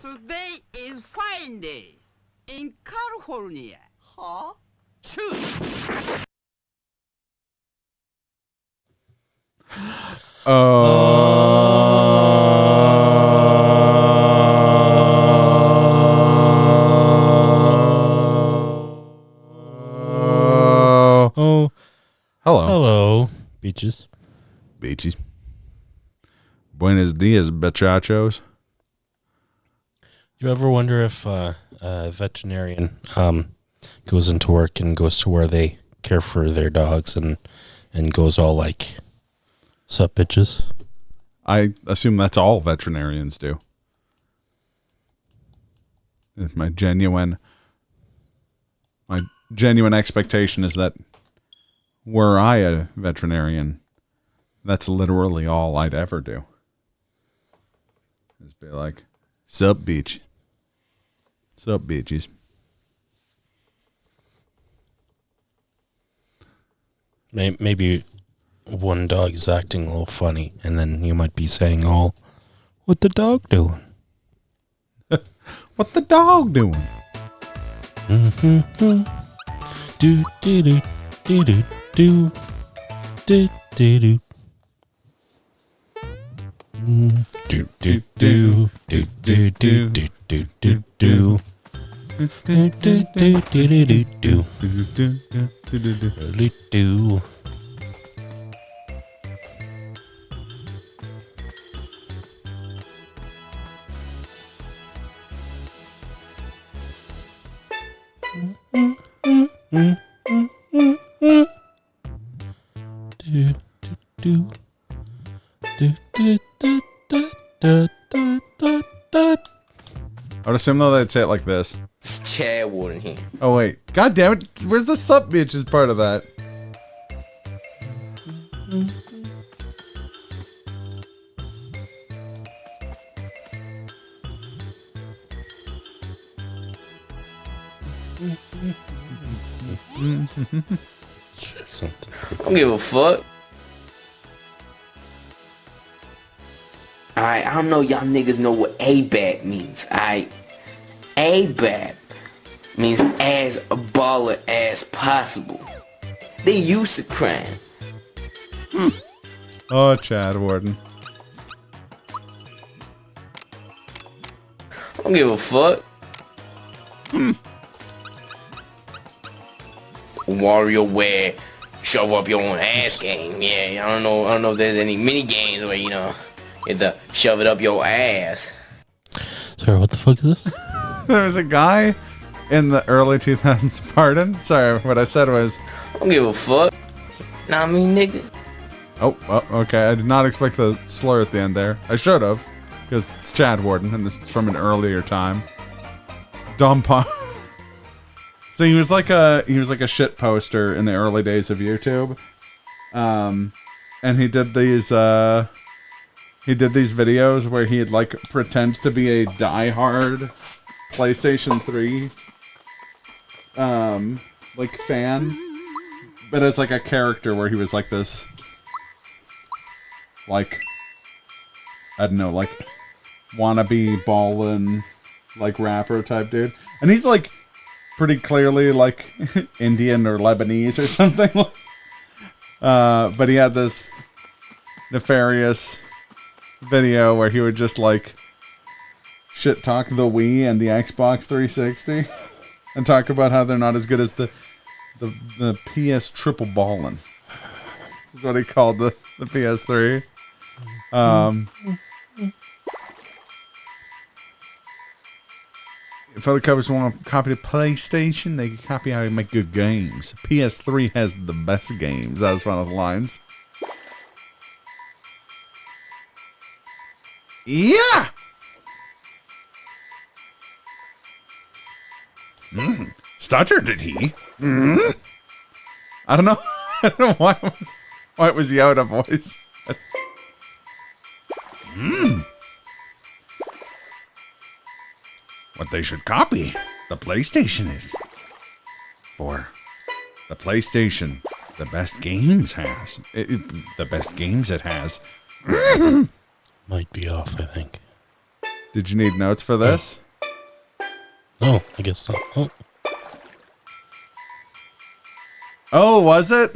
Today is fine day in California. Huh? Choose. Hello, Beaches. Beaches. Buenos dias, bachachos. You ever wonder if a veterinarian goes into work and goes to where they care for their dogs and goes all like, "Sup, bitches"? I assume that's all veterinarians do. My genuine expectation is that were I a veterinarian, that's literally all I'd ever do. Just be like, "Sup, beach. Sup, beaches." Maybe one dog is acting a little funny, and then you might be saying, "Oh, what the dog doing?" What the dog doing? Mm-hmm. Do do do do do do do do do. Do do do do do do do do do do. Do do do do do do do. I would assume though they'd say it like this. Chad Warden here. Oh wait, god damn it! Where's the sup bitches part of that? I don't give a fuck. Alright, I don't know y'all niggas know what ABAP means, alright? ABAP means as a baller as possible. They used to crime. Oh, Chad Warden. I don't give a fuck. WarioWare shove up your own ass game. Yeah, I don't know if there's any mini games where, you know, you have to shove it up your ass. Sorry, what the fuck is this? There was a guy in the early 2000s, pardon? Sorry, what I said was... I don't give a fuck. Nah, I mean, nigga. Oh, okay, I did not expect the slur at the end there. I should have, because it's Chad Warden, and this is from an earlier time. Dumb pun. So he was like a shit poster in the early days of YouTube. And he did these videos where he'd like pretend to be a diehard PlayStation 3 like fan, but it's like a character where he was like this, like, I don't know, like wannabe ballin' like rapper type dude, and he's like pretty clearly like Indian or Lebanese or something. But he had this nefarious video where he would just like shit talk the Wii and the Xbox 360 and talk about how they're not as good as the PS triple ballin'. Is what he called the PS3. If other companies want to copy the PlayStation, they can copy how to make good games. PS3 has the best games. That was one of the lines. Yeah! Stutter, did he? I don't know. I don't know why it was Yoda voice. What they should copy, the PlayStation is. For the PlayStation, the best games has. The best games it has. Might be off, I think. Did you need notes for this? Oh, I guess not. Oh. Oh, was it?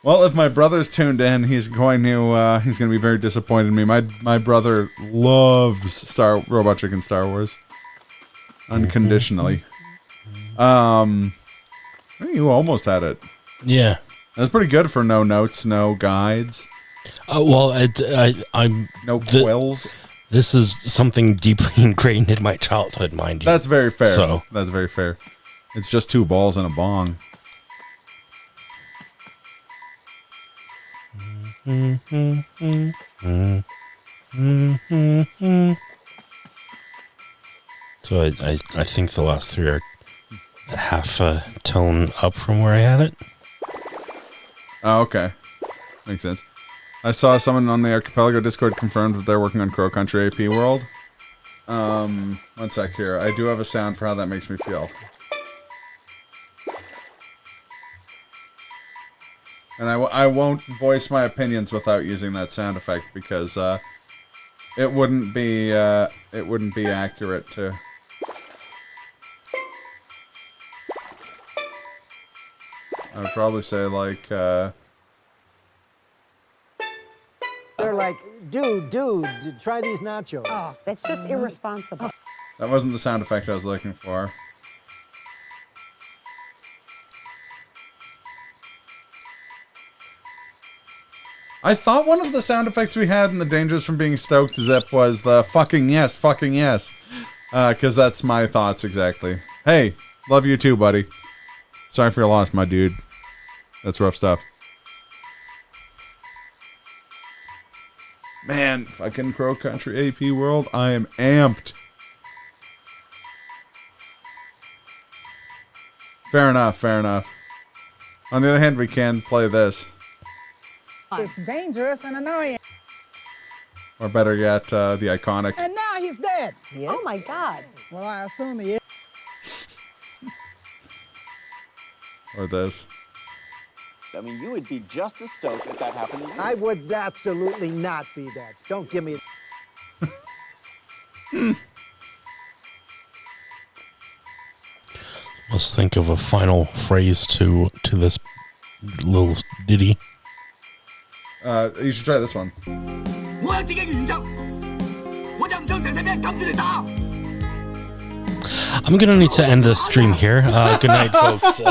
Well, if my brother's tuned in, he's going to be very disappointed in me. My brother loves Robot Chicken Star Wars. Unconditionally. You almost had it. Yeah. That's pretty good for no notes, no guides. Well, I'm no quills. This is something deeply ingrained in my childhood, mind you. That's very fair. So that's very fair. It's just 2 balls and a bong. So I think the last 3 are half a tone up from where I had it. Oh, okay. Makes sense. I saw someone on the Archipelago Discord confirmed that they're working on Crow Country AP World. One sec here. I do have a sound for how that makes me feel. And I won't voice my opinions without using that sound effect because it wouldn't be accurate to. I would probably say like. They're like, dude, try these nachos. Oh, that's just irresponsible. That wasn't the sound effect I was looking for. I thought one of the sound effects we had in the Dangers from Being Stoked Zip was the fucking yes. Because that's my thoughts exactly. Hey, love you too, buddy. Sorry for your loss, my dude. That's rough stuff. Man, fucking Crow Country AP World, I am amped. Fair enough. On the other hand, we can play this. It's dangerous and annoying. Or better yet, the iconic. And now he's dead. Oh my God. Well, I assume he is. Or this. I mean, you would be just as stoked if that happened to you. I would absolutely not be that. Don't give me. Let's think of a final phrase to this little ditty. You should try this one. I'm gonna need to end this stream here. Good night, folks.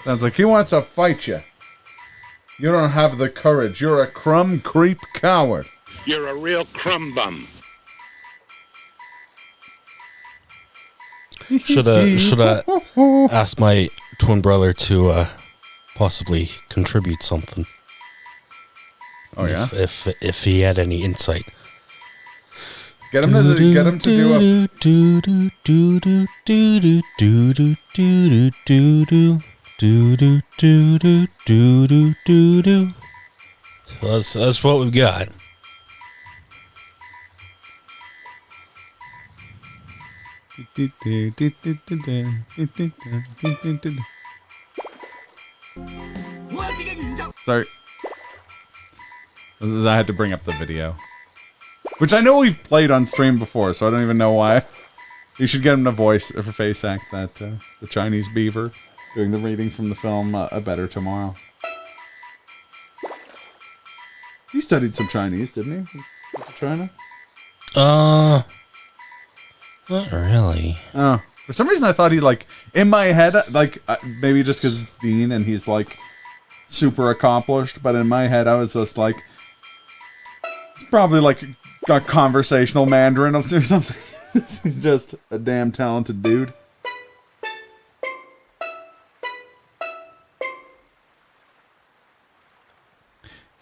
Sounds like he wants to fight you. You don't have the courage. You're a crumb creep coward. You're a real crumb bum. Should I ask my twin brother to possibly contribute something? Oh yeah. If he had any insight. Get him to do a. So that's what we've got. Sorry. I had to bring up the video. Which I know we've played on stream before, so I don't even know why. You should get him to voice or face act that the Chinese beaver doing the reading from the film A Better Tomorrow. He studied some Chinese, didn't he? China? Not really. Oh. For some reason I thought he, like, in my head, like, maybe just because it's Dean and he's, like, super accomplished, but in my head I was just like, he's probably, like, got conversational Mandarin or something. He's just a damn talented dude.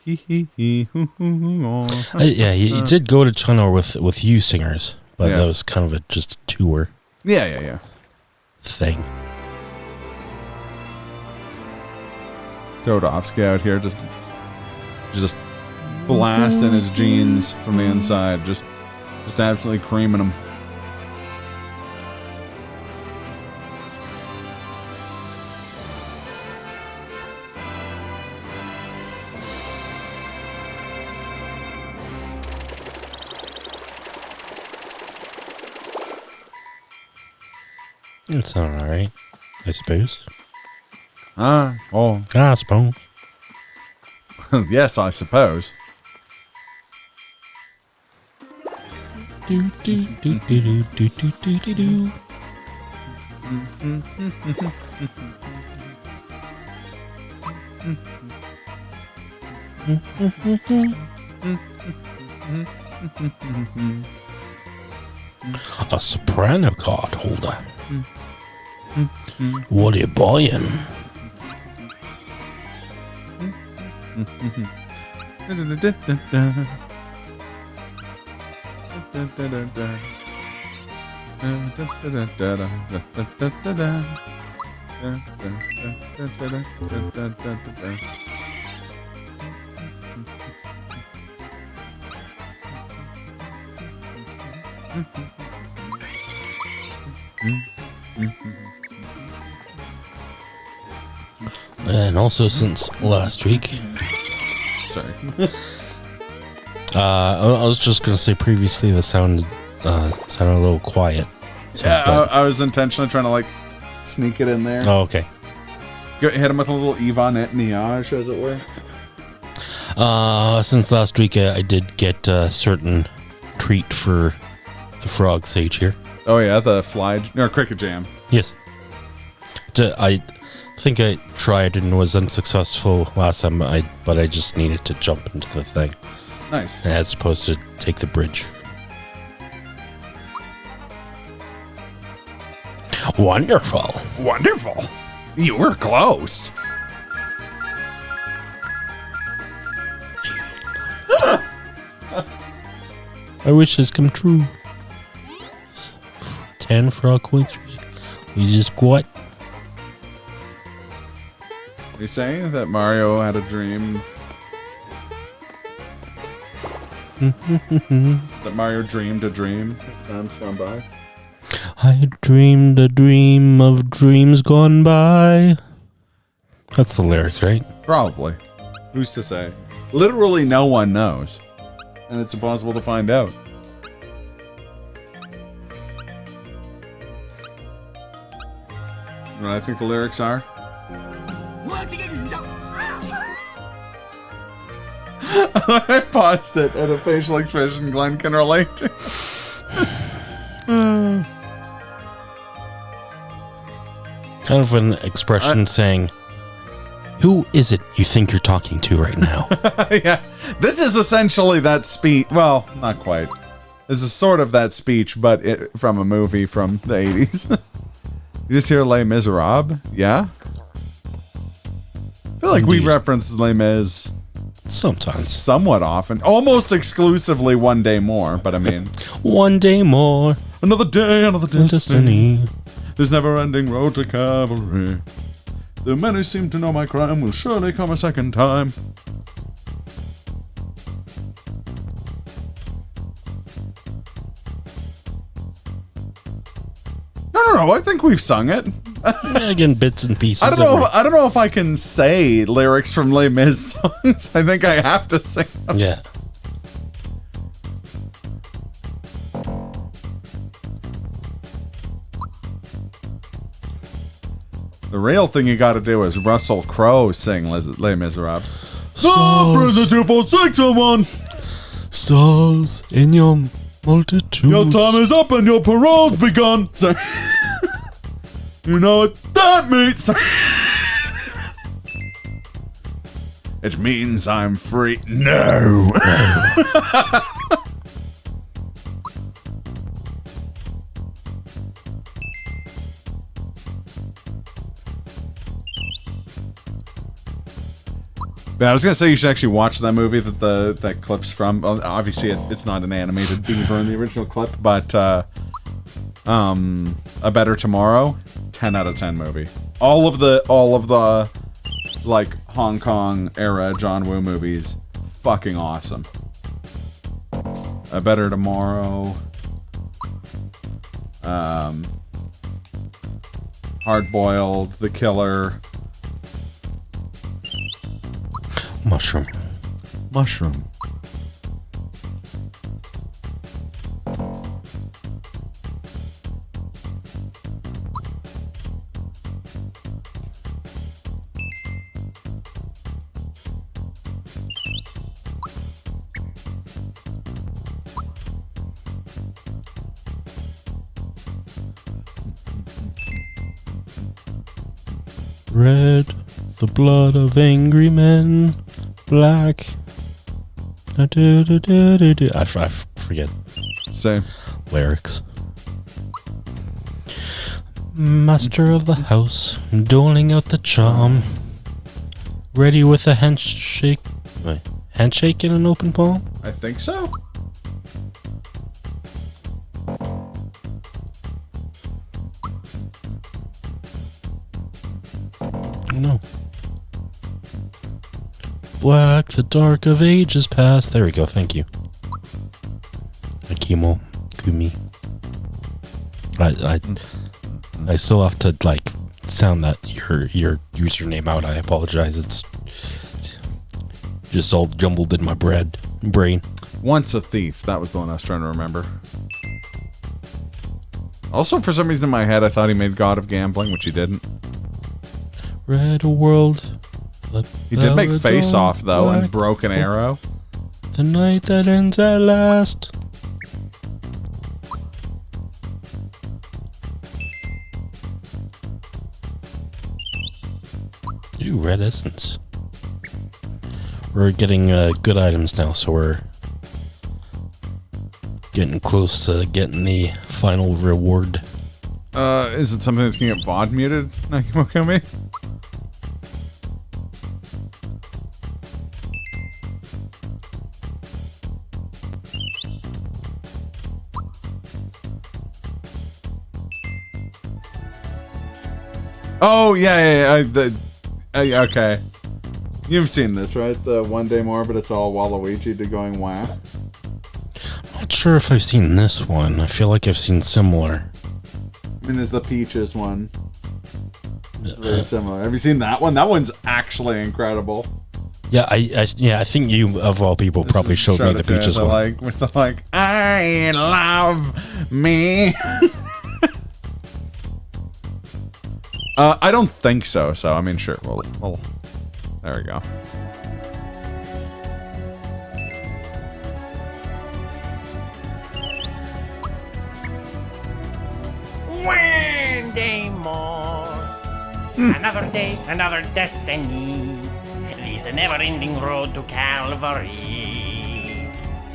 Yeah, he did go to China with you singers, but that was kind of just a tour. Yeah. Thing. Dodovsky out here just blasting his jeans from the inside, just absolutely creaming them. It's all right, I suppose. Oh, I suppose. yes, I suppose. Do do do do do do do do do. A soprano card holder. What are you buying? And also since last week, Sorry. I was just gonna say previously the sounded a little quiet. So, Yeah, but- I was intentionally trying to like sneak it in there. oh, okay. Hit him with a little Yvonne Niage, as it were. Since last week, I did get a certain treat for the frog sage here. Oh yeah, the cricket jam. Yes. I think I tried and was unsuccessful last time, but I just needed to jump into the thing Nice. as opposed to take the bridge. Wonderful. Wonderful. You were close. My wishes come true. 10 frog coins. We just got. Are you saying that Mario had a dream? That Mario dreamed a dream? Time's gone by. I dreamed a dream of dreams gone by. That's the lyrics, right? Probably. Who's to say? Literally no one knows. And it's impossible to find out. You know what I think the lyrics are? I paused it at a facial expression Glenn can relate to. Kind of an expression saying, who is it you think you're talking to right now? Yeah. This is essentially that speech. Well, not quite. This is sort of that speech, but from a movie from the 80s. You just hear Les Miserables? Yeah? I feel like we Indeed. reference Les Mis Sometimes. somewhat often. Almost exclusively One Day More, but I mean... One day more. Another day, another destiny. Destiny. This never-ending road to cavalry. The many seem to know my crime will surely come a second time. No, I think we've sung it. Yeah, again, bits and pieces. I don't know if I can say lyrics from Les Mis songs. I think I have to sing them. Yeah. The real thing you gotta do is Russell Crowe sing Les Miserables. Stars, 24601! stars in your multitude. Your time is up and your parole's begun. So, you know what that means? It means I'm free. No. Yeah, I was gonna say you should actually watch that movie that clip's from. Well, obviously, it's not an animated beaver in the original clip, but A Better Tomorrow, 10 out of 10 movie. All of the like Hong Kong era John Woo movies, fucking awesome. A Better Tomorrow, Hard Boiled, The Killer. Mushroom. Red, the blood of angry men. Black. I forget Same. lyrics. Master of the house, doling out the charm. Ready with a handshake. Wait, handshake in an open palm? I think so. No. Black, the dark of ages past. There we go, thank you. Akimo, Kumi. I still have to like sound that your username out. I apologize. It's just all jumbled in my brain. Once a Thief. That was the one I was trying to remember. Also, for some reason in my head, I thought he made God of Gambling, which he didn't. Red world. He did make Face Off, though, and Broken Arrow. The night that ends at last. Ooh, red essence. We're getting good items now, so we're getting close to getting the final reward. Is it something that's gonna get VOD muted? Nakimo-kumi? Oh, yeah. Okay. You've seen this, right? The One Day More, but it's all Waluigi to going wah. I'm not sure if I've seen this one. I feel like I've seen similar. I mean, there's the Peaches one. It's very similar. Have you seen that one? That one's actually incredible. Yeah, I think you, of all people, probably showed me the Peaches one. With the I love me. I don't think so. So I mean, sure. Well, there we go. One day more. Another day, another destiny. This never-ending road to Calvary.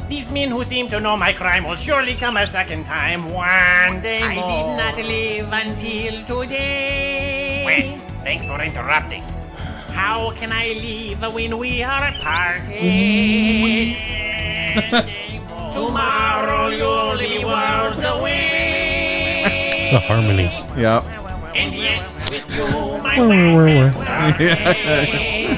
These men who seem to know my crime will surely come a second time. One day more. I did not live until today. Well, thanks for interrupting. How can I leave when we are parted? Tomorrow you'll be worlds away. The harmonies. Yeah. And yet, with you, my life is starting.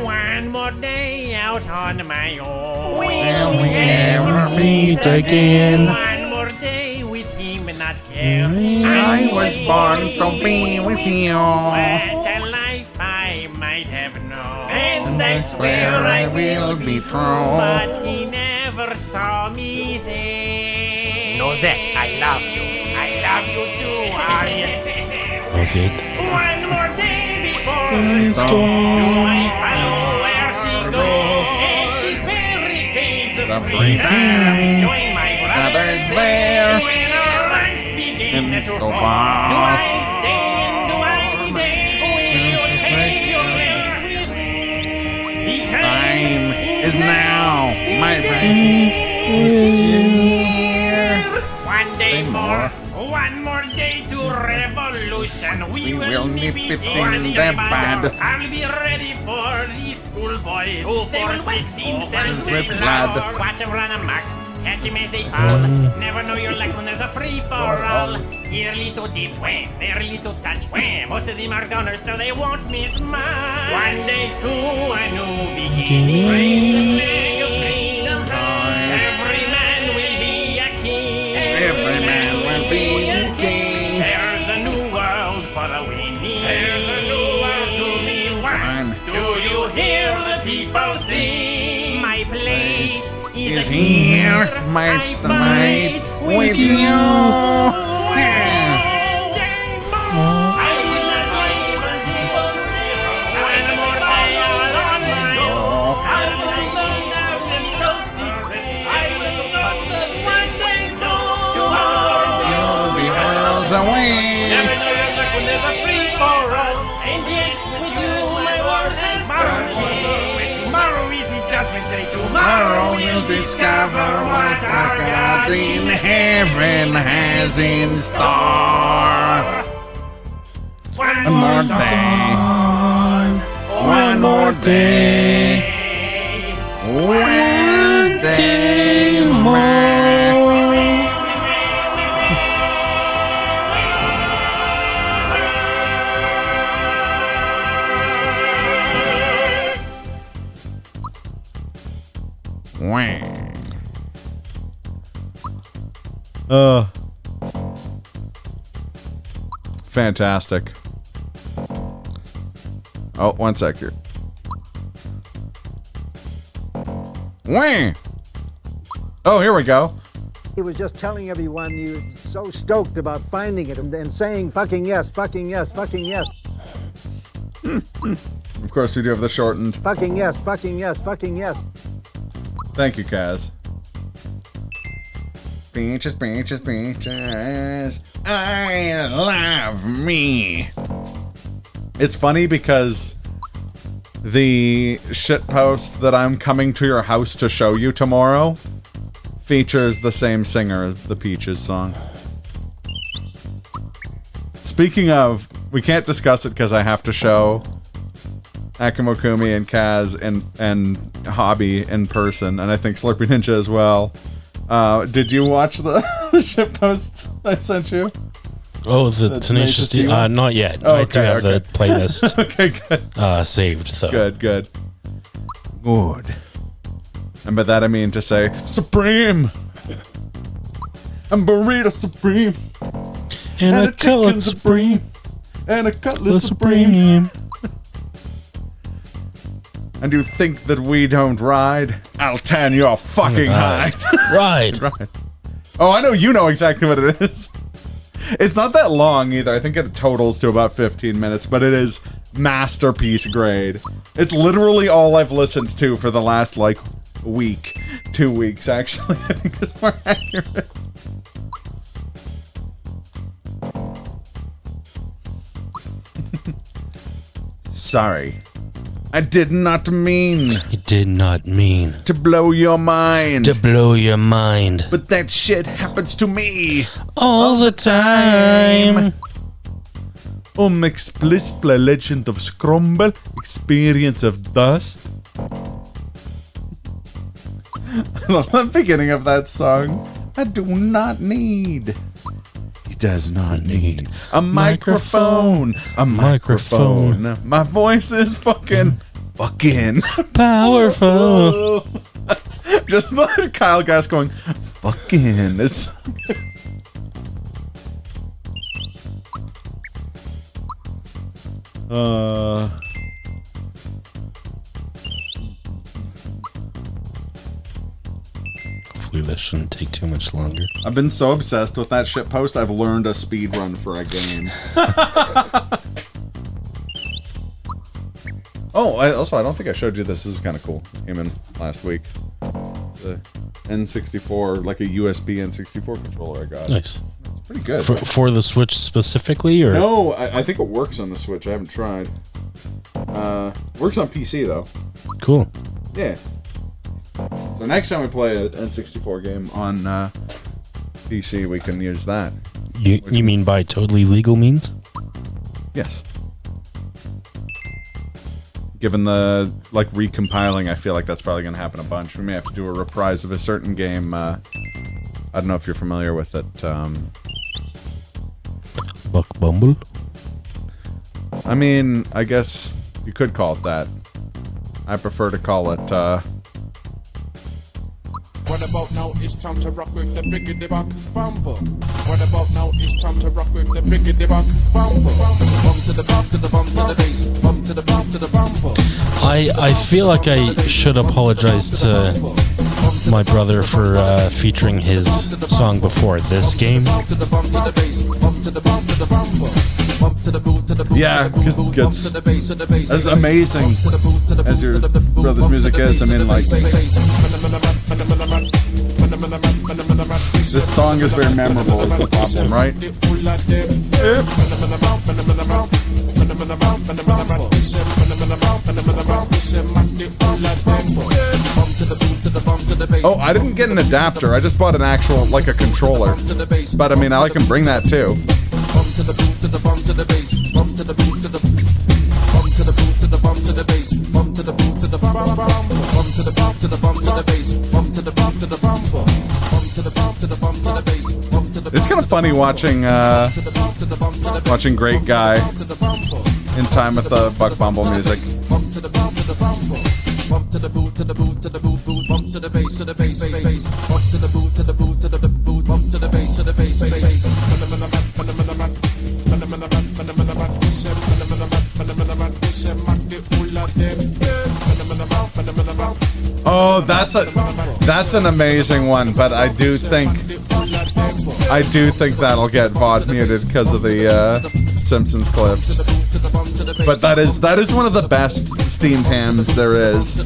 One more day out on my own. Will we ever meet again? One more day with him not caring. I was born to be with you. What a life I might have known. And I swear I will be true. But he never saw me there. No, Zach, I love you. I love you too, Arius. Was it? One more day before the storm. Do I follow where she goes? These barricades of freedom. Join my brothers there. When our ranks begin to fall. Do I stay and do I stay? Will you take your place with me? The time is now, my friend. One day more. One more day to revolution. We will nip it in the bud. I'll be ready for these schoolboys. They will wax themselves with blood. Watch them run amok. Catch them as they fall. Never know your luck when there's a free-for-all. Early to deep, wham. Early to touch, wham. Most of them are goners, so they won't miss much. One day to a new beginning. Raise the flag of freedom. Every man will be a king. Every man will be a king. There's a new world for the winning. There's a new world to be won. Do you hear the people sing? My place is here. My fight with you. Away. is a free for all, and yet with you my world has started. Tomorrow is the judgment day. Tomorrow we'll discover what our God in heaven has in store. One more day. One more day. One day more. Fantastic. Oh, one sec here. Wah! Oh, here we go. He was just telling everyone he was so stoked about finding it and saying fucking yes, fucking yes, fucking yes. Of course, we do have the shortened. Fucking yes, fucking yes, fucking yes. Thank you, Kaz. Beaches, beaches, beaches. I love me. It's funny because the shitpost that I'm coming to your house to show you tomorrow features the same singer as the Peaches song. Speaking of, we can't discuss it because I have to show Akamokumi and Kaz and Hobby in person, and I think Slurpy Ninja as well. Did you watch the shitpost I sent you? Oh, the Tenacious D? Not yet. Oh, I do have the playlist okay, good. Saved, though. Good, good. Good. And by that I mean to say, Supreme! And burrito Supreme! And a chicken Supreme! And a cutlass Supreme! And you think that we don't ride? I'll tan your fucking hide. Ride. Right. Oh, I know you know exactly what it is. It's not that long either. I think it totals to about 15 minutes, but it is masterpiece grade. It's literally all I've listened to for the last, like, week. 2 weeks, actually. I think is more accurate. Sorry. I did not mean. You did not mean. To blow your mind. To blow your mind. But that shit happens to me. All the time. Explicit legend of Scrumble. Experience of dust. I love the beginning of that song. I do not need. He does not need a microphone. A microphone. My voice is fucking Powerful. Just like Kyle Gass going, fucking. This. Hopefully this shouldn't take too much longer. I've been so obsessed with that shit post, I've learned a speed run for a game. Oh, I don't think I showed you this. This is kind of cool. This came in last week. The N64, like a USB N64 controller I got. Nice. It's pretty good. For the Switch specifically, or? No, I think it works on the Switch. I haven't tried. Works on PC, though. Cool. Yeah. So next time we play an N64 game on PC, we can use that. You mean by totally legal means? Yes. Given the, like, recompiling, I feel like that's probably going to happen a bunch. We may have to do a reprise of a certain game. I don't know if you're familiar with it. Buck Bumble? I mean, I guess you could call it that. I prefer to call it, What about now? It's time to rock with the biggity buck bumper. What about now? It's time to rock with the biggity buck bumper. Bump to the bump to the bump to the bass. Bump to the bump to the bumper. I feel like I should apologize to my brother for featuring his song before this game. Yeah, because as amazing as your brother's music is, I mean, like, this song is very memorable is the problem, right? Oh, I didn't get an adapter. I just bought an actual, like a controller. But I mean, I can bring that too. It's kind of funny watching watching Great Guy in time with the Buck Bumble music. Bump to the boot to the boot to the boot boot bump to the bass to the bass bass bump to the boot to the boot to the boot bump to the bass to the bass bass. Oh, that's an amazing one, but I do think that'll get VOD muted because of the Simpsons clips. But that is one of the best steamed hams there is.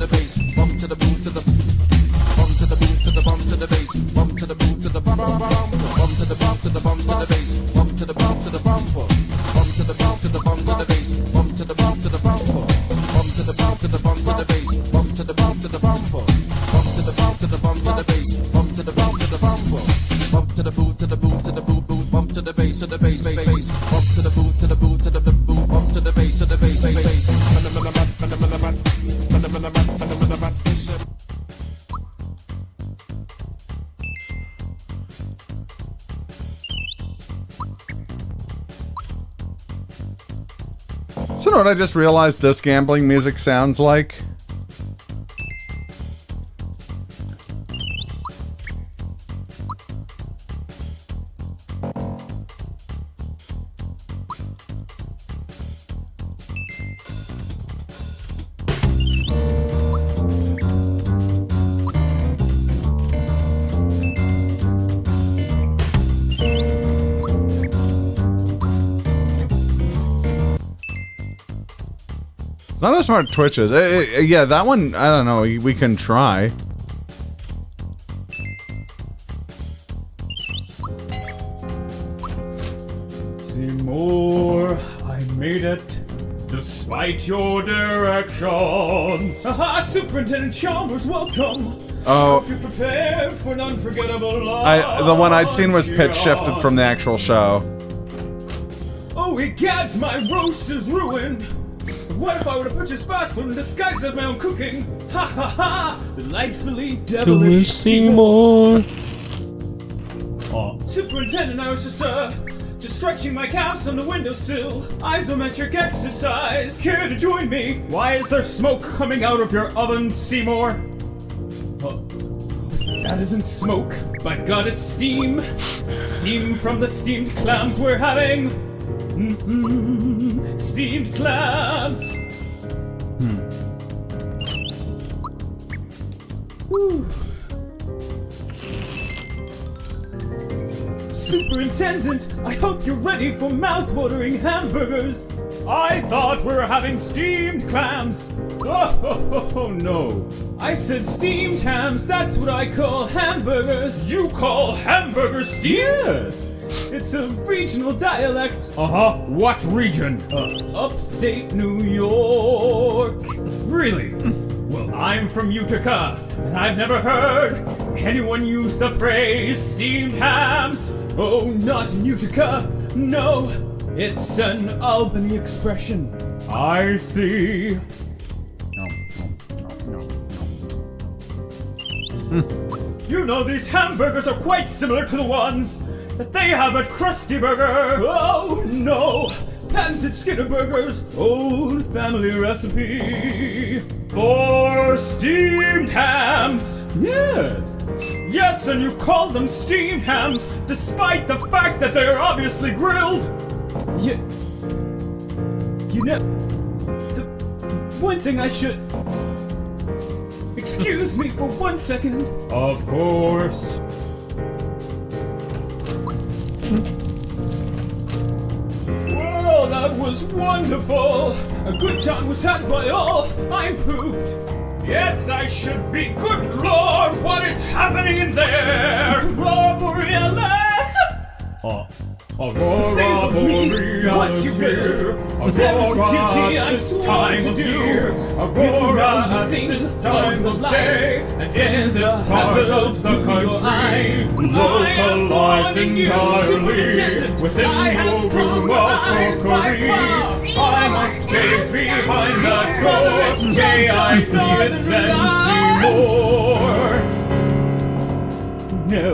So you know what I just realized this gambling music sounds like? Not as smart Twitches. Yeah, that one, I don't know, we can try. Seymour, I made it, despite your directions. Haha, Superintendent Chalmers, welcome. Oh. Hope you're prepared for an unforgettable life. The one I'd seen was pitch shifted from the actual show. Oh, egads, my roast is ruined. What if I were to purchase fast food and disguise it as my own cooking? Ha ha ha! Delightfully devilish Seymour. Superintendent, I was just stretching my calves on the windowsill. Isometric exercise. Care to join me? Why is there smoke coming out of your oven, Seymour? That isn't smoke. By God, it's steam. Steam from the steamed clams we're having. Steamed clams. Whew. Superintendent, I hope you're ready for mouth-watering hamburgers. I thought we were having steamed clams. Oh, no. I said steamed hams, that's what I call hamburgers. You call hamburgers steamed? Yes. It's a regional dialect. Uh-huh. What region? Upstate New York. Really? Well, I'm from Utica, and I've never heard anyone use the phrase steamed hams. Oh, not in Utica. No, it's an Albany expression. I see. You know, these hamburgers are quite similar to the ones that they have at Krusty Burger. Oh no! Patented Skinner Burgers, old family recipe for steamed hams. Yes. Yes, and you call them steamed hams despite the fact that they're obviously grilled. You know, the one thing I should... Excuse me for 1 second. Of course. Well, that was wonderful. A good time was had by all. I'm pooped. Yes, I should be. Good Lord, what is happening in there? Aurora Borealis! Aurora Borealis, what you will. Aurora, duty it's time to do. Aurora, at this time of day, and in this part of the country, localized entirely within your room of cookery. I must gaze behind that door. May I see it then see more? No.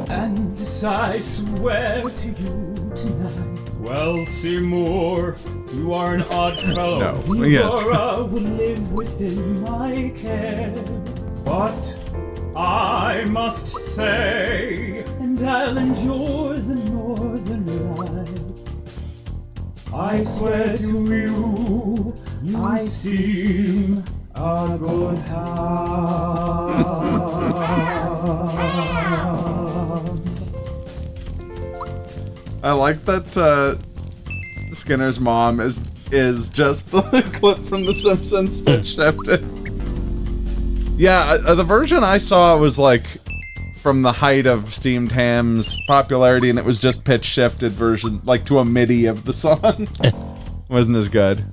And this I swear to you tonight. Well, Seymour, you are an odd fellow. No, yes. Aurora will live within my care. But I must say, and I'll enjoy the northern light. I swear to you, I seem a good hound. I like that Skinner's mom is just the clip from The Simpsons pitch shifted. Yeah, the version I saw was like from the height of Steamed Ham's popularity, and it was just pitch shifted version, like to a MIDI of the song. Wasn't as good.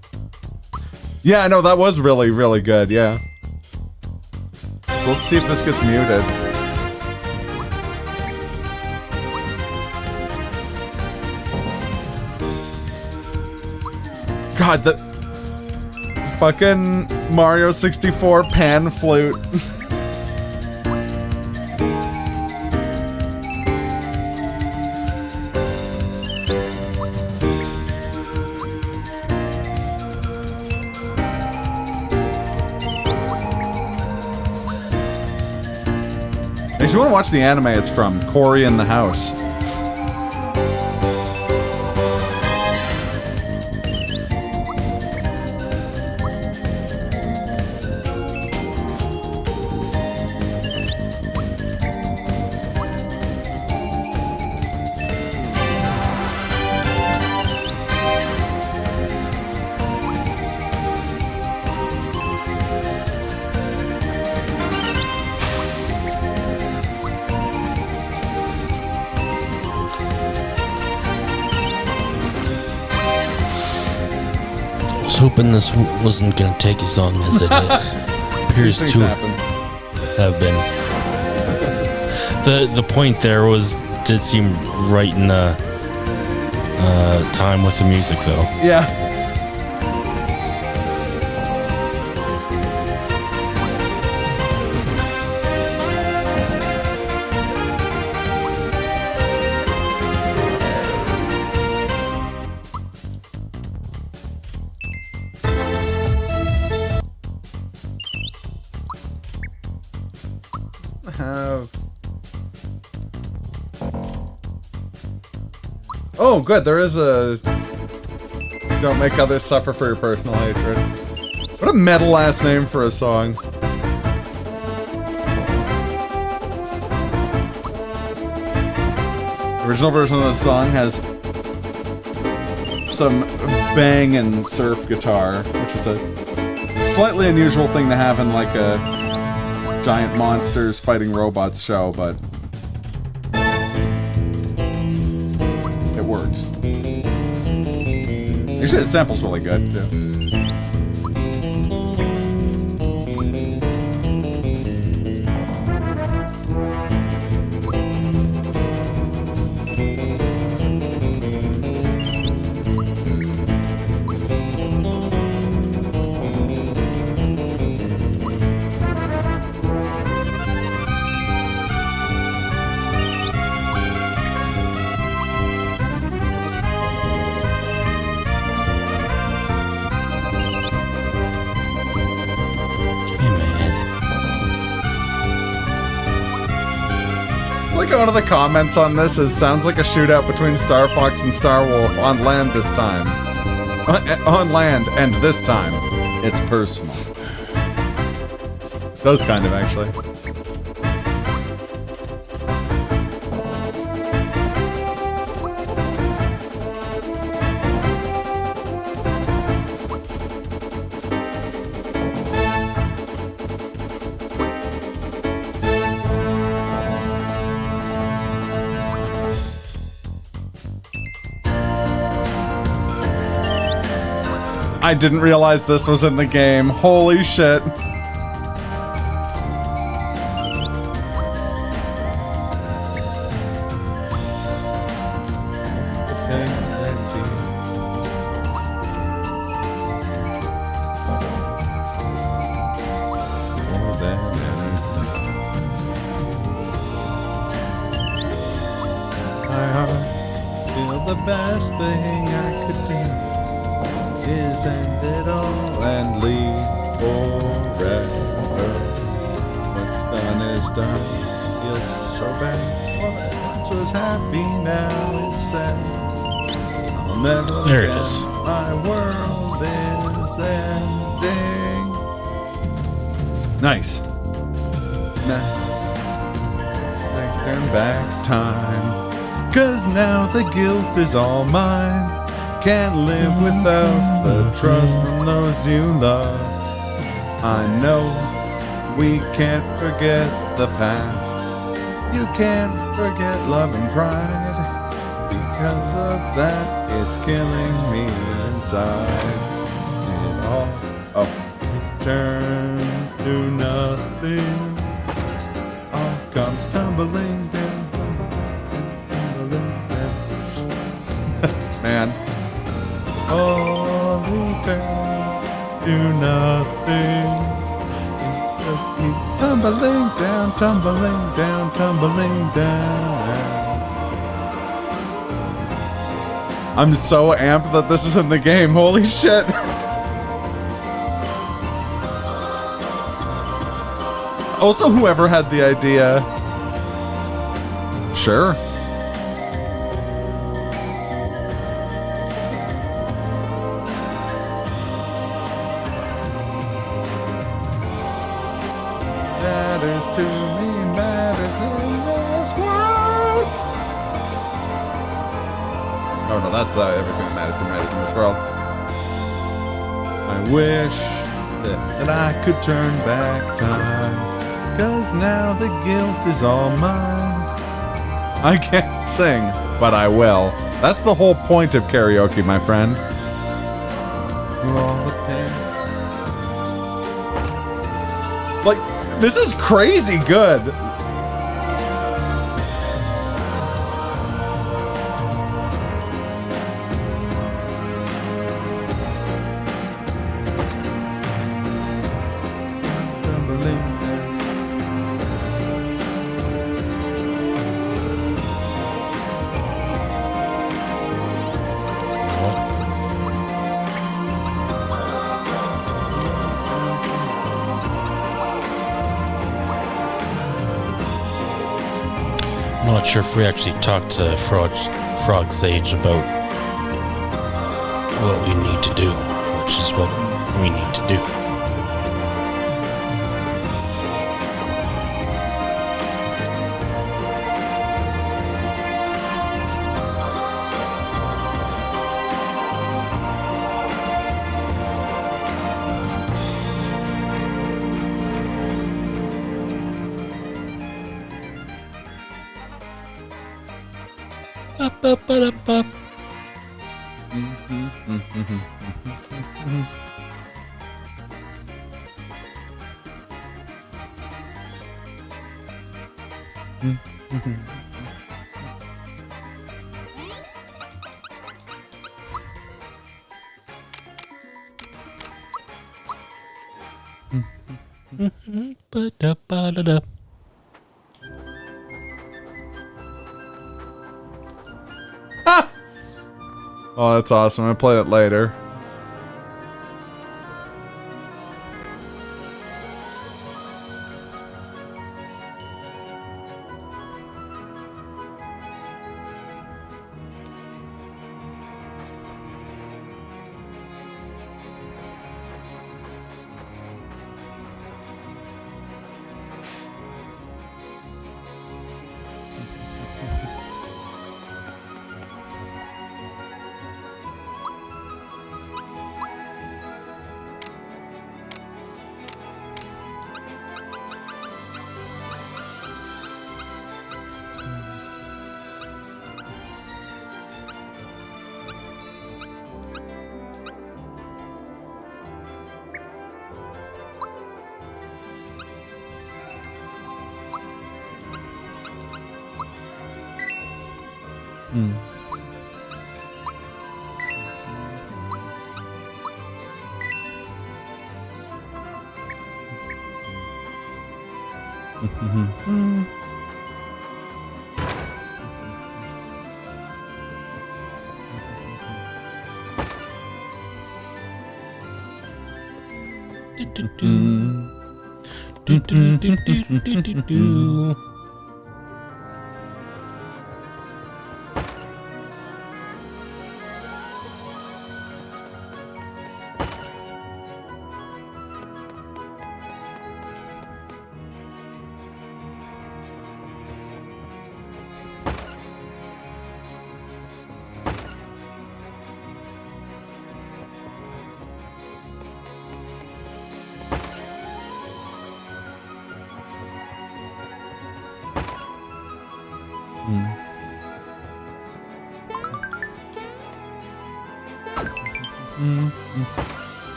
Yeah, I know that was really, really good. Yeah. So let's see if this gets muted. God, the fucking Mario 64 pan flute. If you want to watch the anime, it's from Cory in the House. Hoping this wasn't going to take as long as it appears to have been. The point there did seem right in the time with the music, though. Yeah. Oh, good. There is a "Don't make others suffer for your personal hatred." What a metal ass name for a song. The original version of the song has some bang and surf guitar, which is a slightly unusual thing to have in like a giant monsters fighting robots show, but it works. Actually, the sample's really good too. One of the comments on this is, sounds like a shootout between Star Fox and Star Wolf on land this time. On land, and this time, it's personal. Does kind of, actually. I didn't realize this was in the game. Holy shit. The best thing I could do is end it all and leave forever. What's done is done. Feels so bad. What once was happy now is sad. I'll never There it forget is. My world is ending. Nice. Nah. Turn back time. 'Cause now the guilt is all mine. Can't live without the trust from those you love. I know we can't forget the past. You can't forget love and pride. Because of that, it's killing me inside. It all turns to nothing. All comes tumbling down. Man. All returns to nothing. It just keeps tumbling down, tumbling down, tumbling down. I'm so amped that this is in the game. Holy shit. Also, whoever had the idea. Sure. Matters to me, matters in this world. Oh no, that's everything that matters to me matters in this world. I wish that I could turn back time, 'cause now the guilt is all mine. I can't sing, but I will. That's the whole point of karaoke, my friend. For all the pain. Like, this is crazy good. I'm not sure if we actually talked to Frog Sage about what we need to do, which is what we need to do. Ba-ba-ba-da-ba. Ba-da-ba-da-da. Oh, that's awesome. I'm gonna play it later.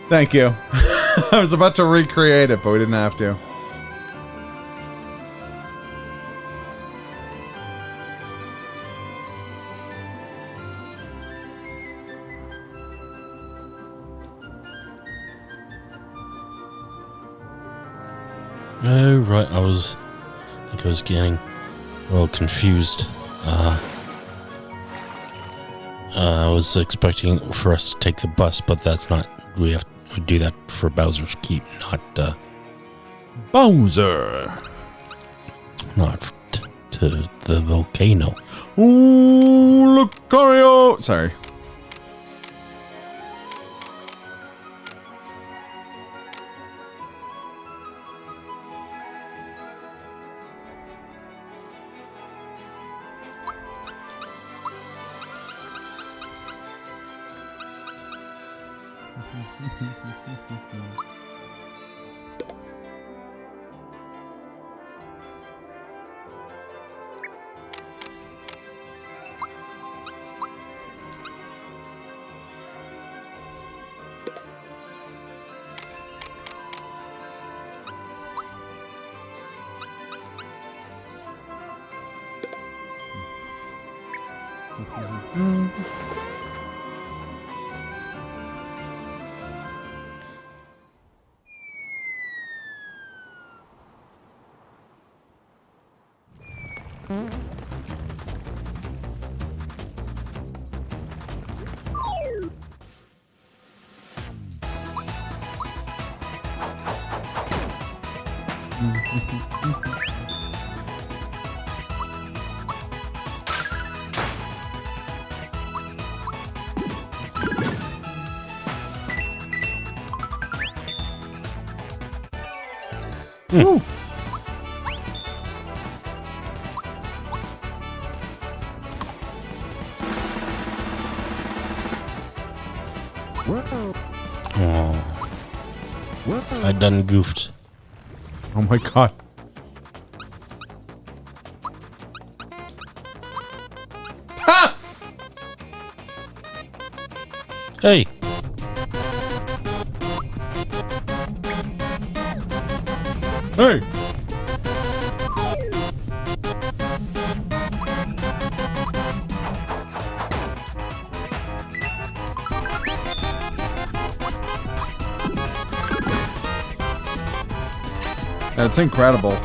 Thank you. I was about to recreate it, but we didn't have to. Oh, right. I think I was getting a little confused. I was expecting for us to take the bus, but that's not. We do that for Bowser's Keep, not Bowser. Not to the volcano. Ooh, Lucario. Sorry. Ooh. Oh. I done goofed. Oh my god. Ha! Hey. Hey. That's incredible.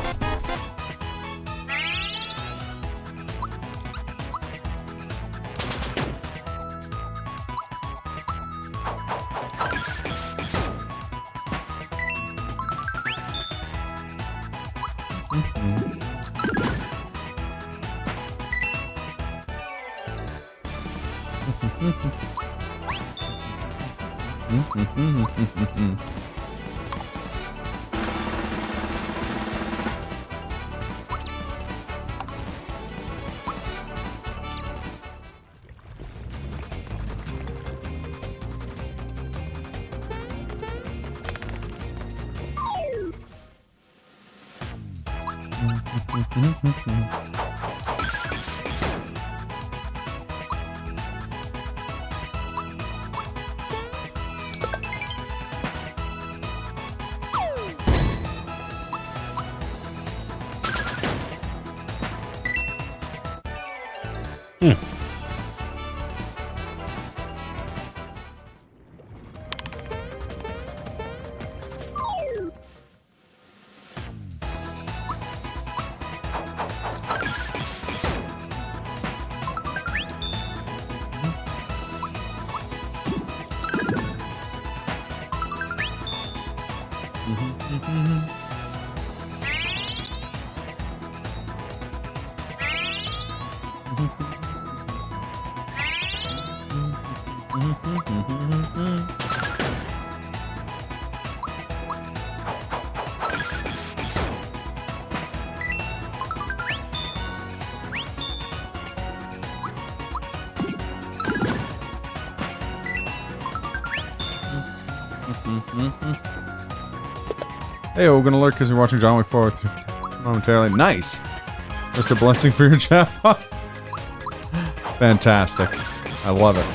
Hey, we're gonna lurk because you're watching John Wick 4 momentarily. Nice! Mr. Blessing for your chat box. Fantastic. I love it.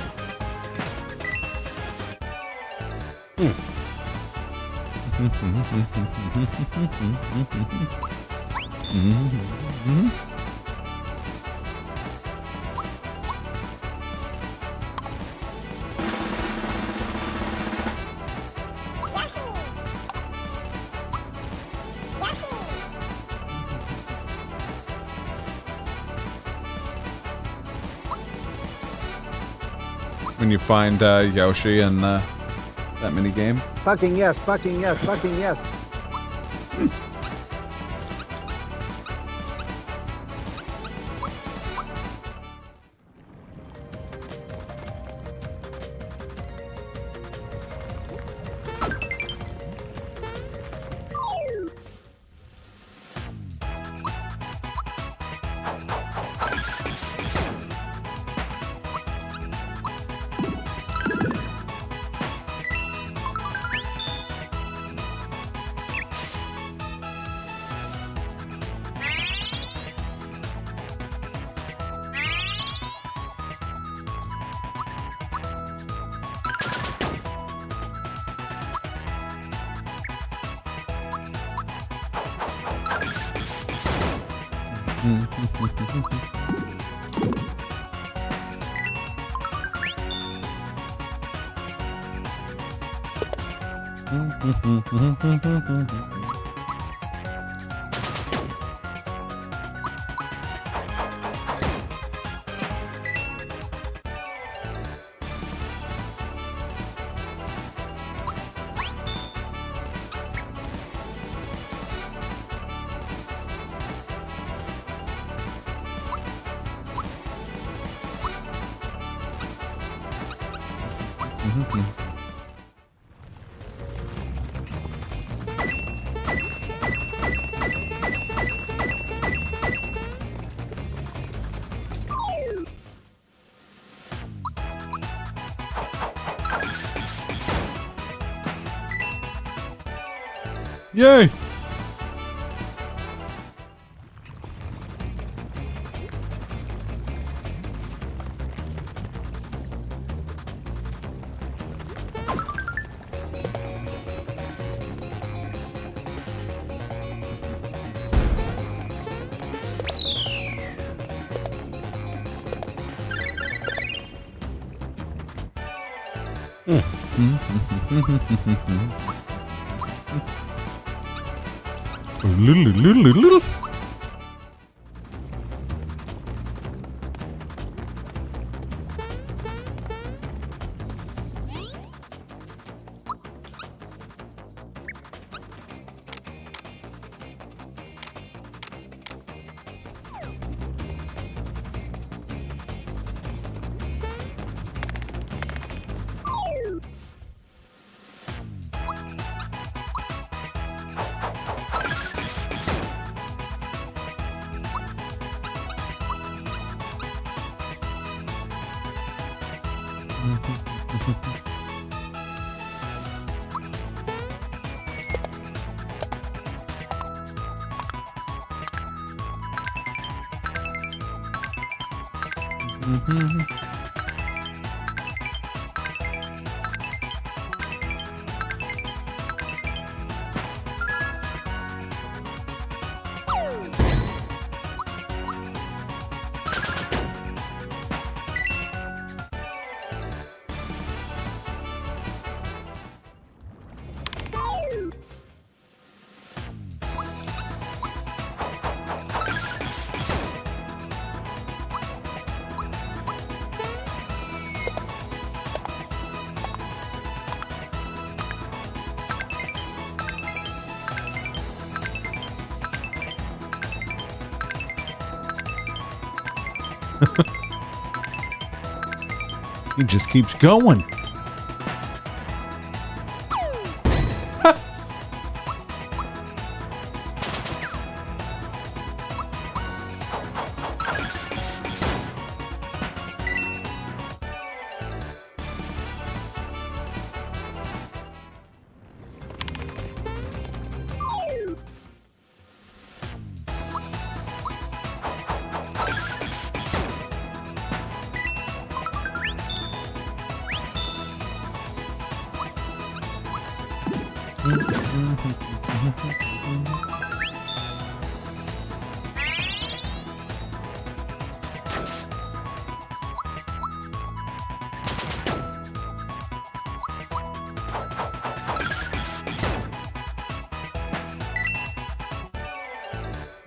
When you find Yoshi in that mini game. Fucking yes, fucking yes, fucking yes. Yay! He just keeps going.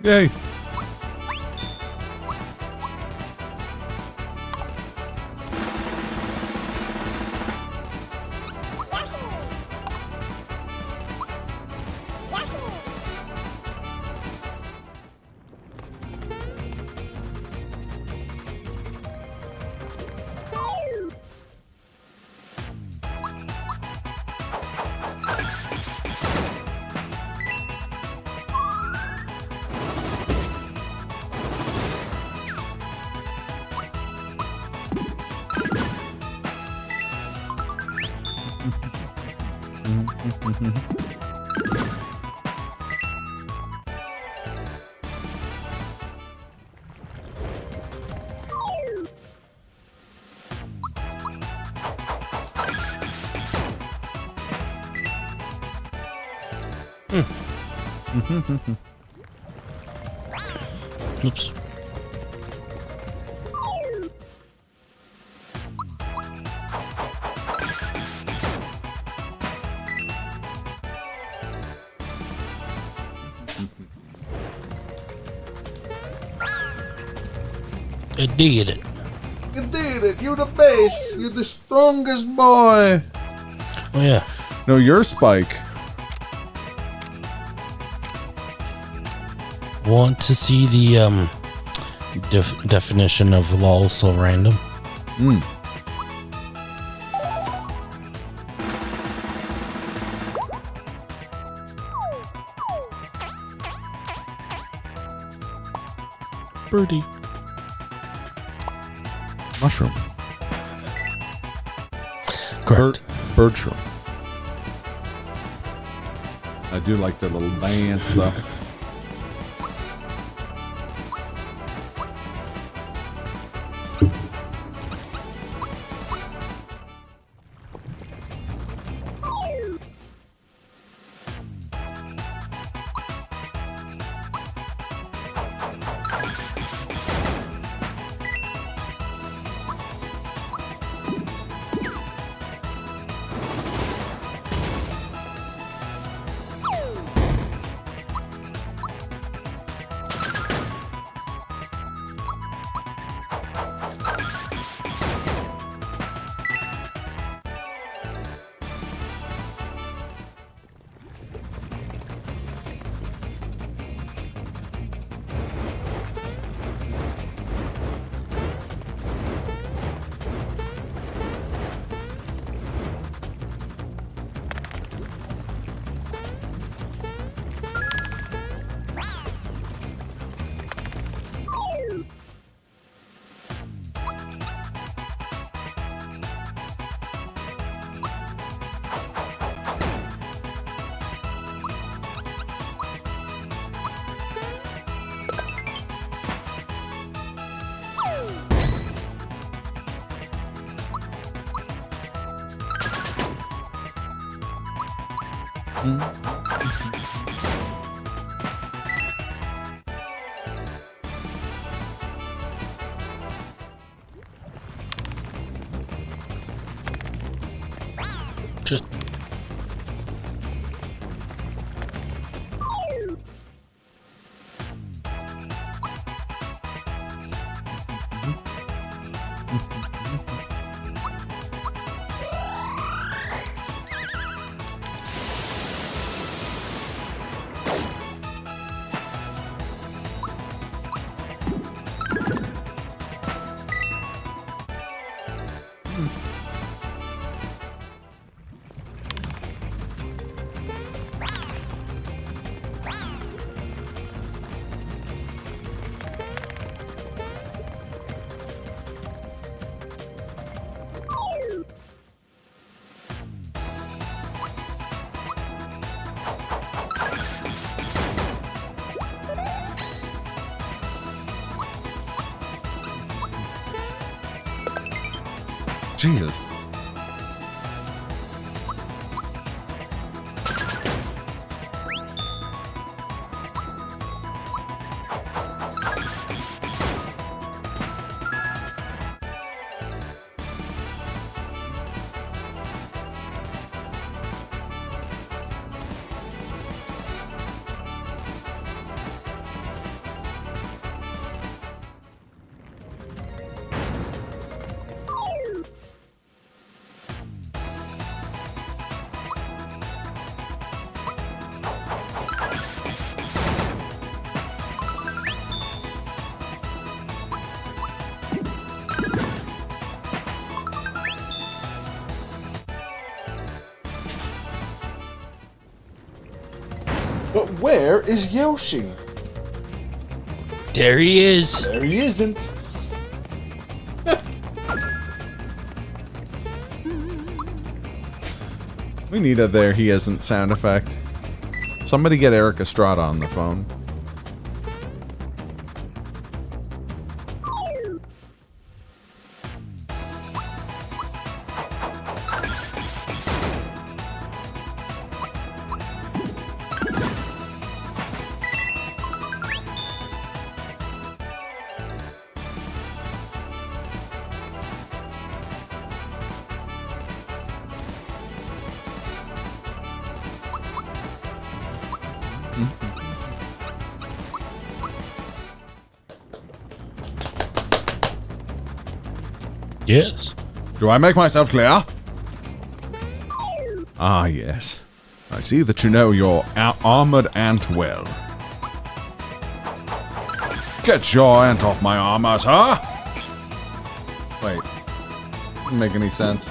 Yay. Oops. I did it. You did it. You're the best. You're the strongest boy. Oh yeah. No, you're Spike. Want to see the definition of lol so random? Birdie. Mushroom. Correct. Birdshroom. I do like the little dance though. Shit. Jesus. But where is Yoshi? There he is. There he isn't. We need a "there he isn't" sound effect. Somebody get Eric Estrada on the phone. Yes. Do I make myself clear? Ah, yes. I see that you know your armored ant well. Get your ant off my armor, sir! Wait. Doesn't make any sense.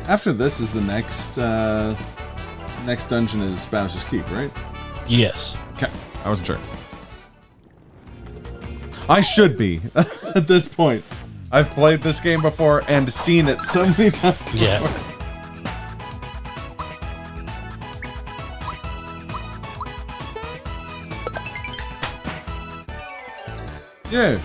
After this is the next dungeon is Bowser's Keep, right? Yes. Okay, I wasn't sure. I should be at this point. I've played this game before and seen it so many times before. Yeah. Yeah.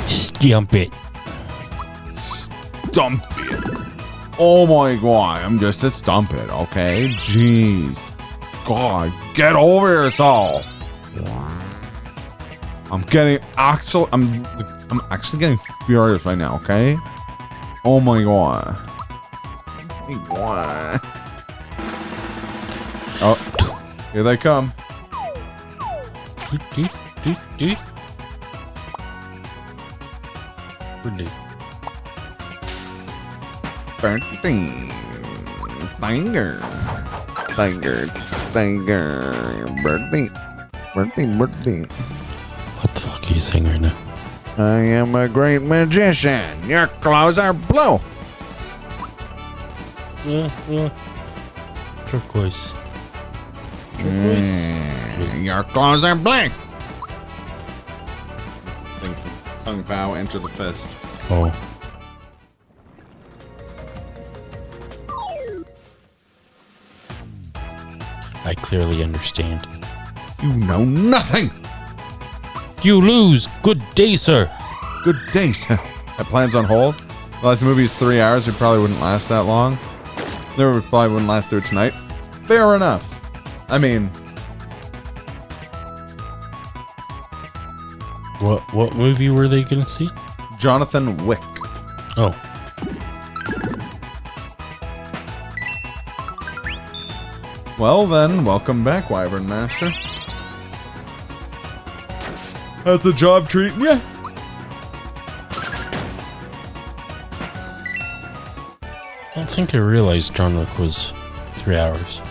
Stump it. Stump it. Oh my god, I'm just a stump it, okay? Jeez. God, get over yourself. I'm actually getting furious right now, okay? Oh my god. Oh my god. Oh, here they come. Birthday. What the fuck are you saying right now? I am a great magician. Your clothes are blue. Turquoise. Your clothes are black. Thing from Kung Pao, Enter the Fist. Oh. I clearly understand. You know nothing. You lose. Good day, sir. Good day, sir. That plan's on hold. Well, as the movie is 3 hours, it probably wouldn't last that long. There probably wouldn't last through tonight. Fair enough. I mean, what movie were they gonna see? Jonathan Wick. Oh. Well then, welcome back, Wyvern Master. That's a job treating ya. I don't think I realized John Wick was 3 hours.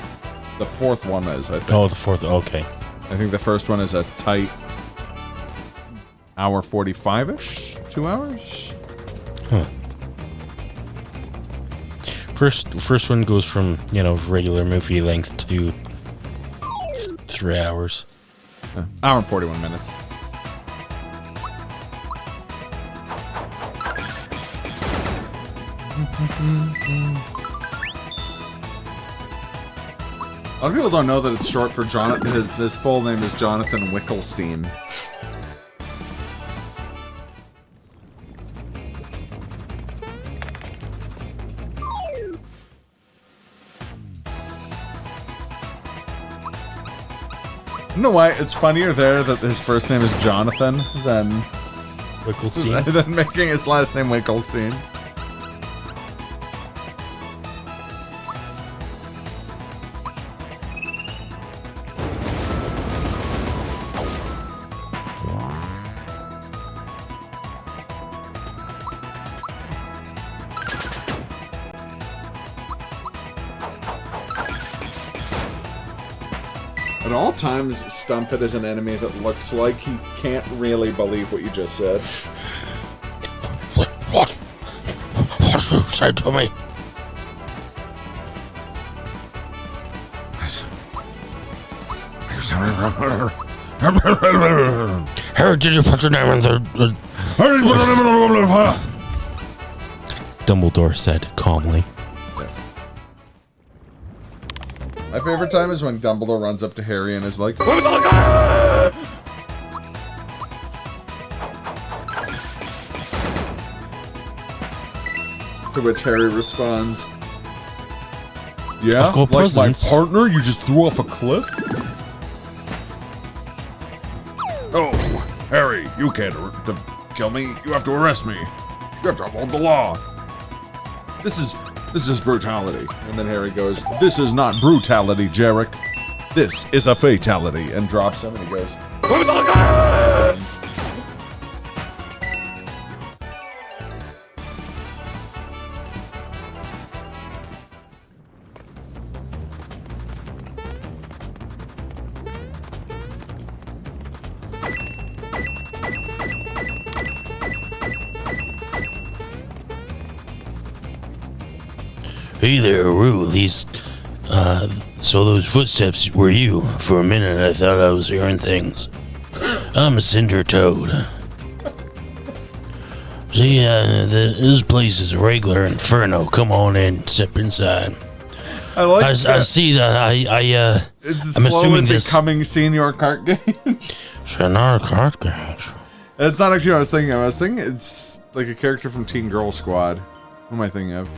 The fourth one is, I think. Oh, the fourth. Okay. I think the first one is a tight hour 45-ish? 2 hours? Huh. First one goes from, regular movie length to 3 hours. Hour and 41 minutes. A lot of people don't know that it's short for Jonathan. His full name is Jonathan Wickelstein. You know why? It's funnier there that his first name is Jonathan than Wickelstein. than making his last name Wickelstein. At all times, stump it as an enemy that looks like he can't really believe what you just said. What? What you said to me? How did you put your name in the... Dumbledore said calmly. Yes. My favorite time is when Dumbledore runs up to Harry and is like, to which Harry responds, yeah, like presents. My partner you just threw off a cliff? Oh, Harry, you can't kill me. You have to arrest me. You have to uphold the law. This is brutality. And then Harry goes, this is not brutality, Jarek. This is a fatality. And drops him and he goes, Hey there, Rue. So those footsteps were you. For a minute, I thought I was hearing things. I'm a cinder toad. See, this place is a regular inferno. Come on in, step inside. I like I see that. It's I'm slowly assuming this becoming senior cart game. senior cart games. It's not actually what I was thinking. I was thinking it's like a character from Teen Girl Squad. Who am I thinking of?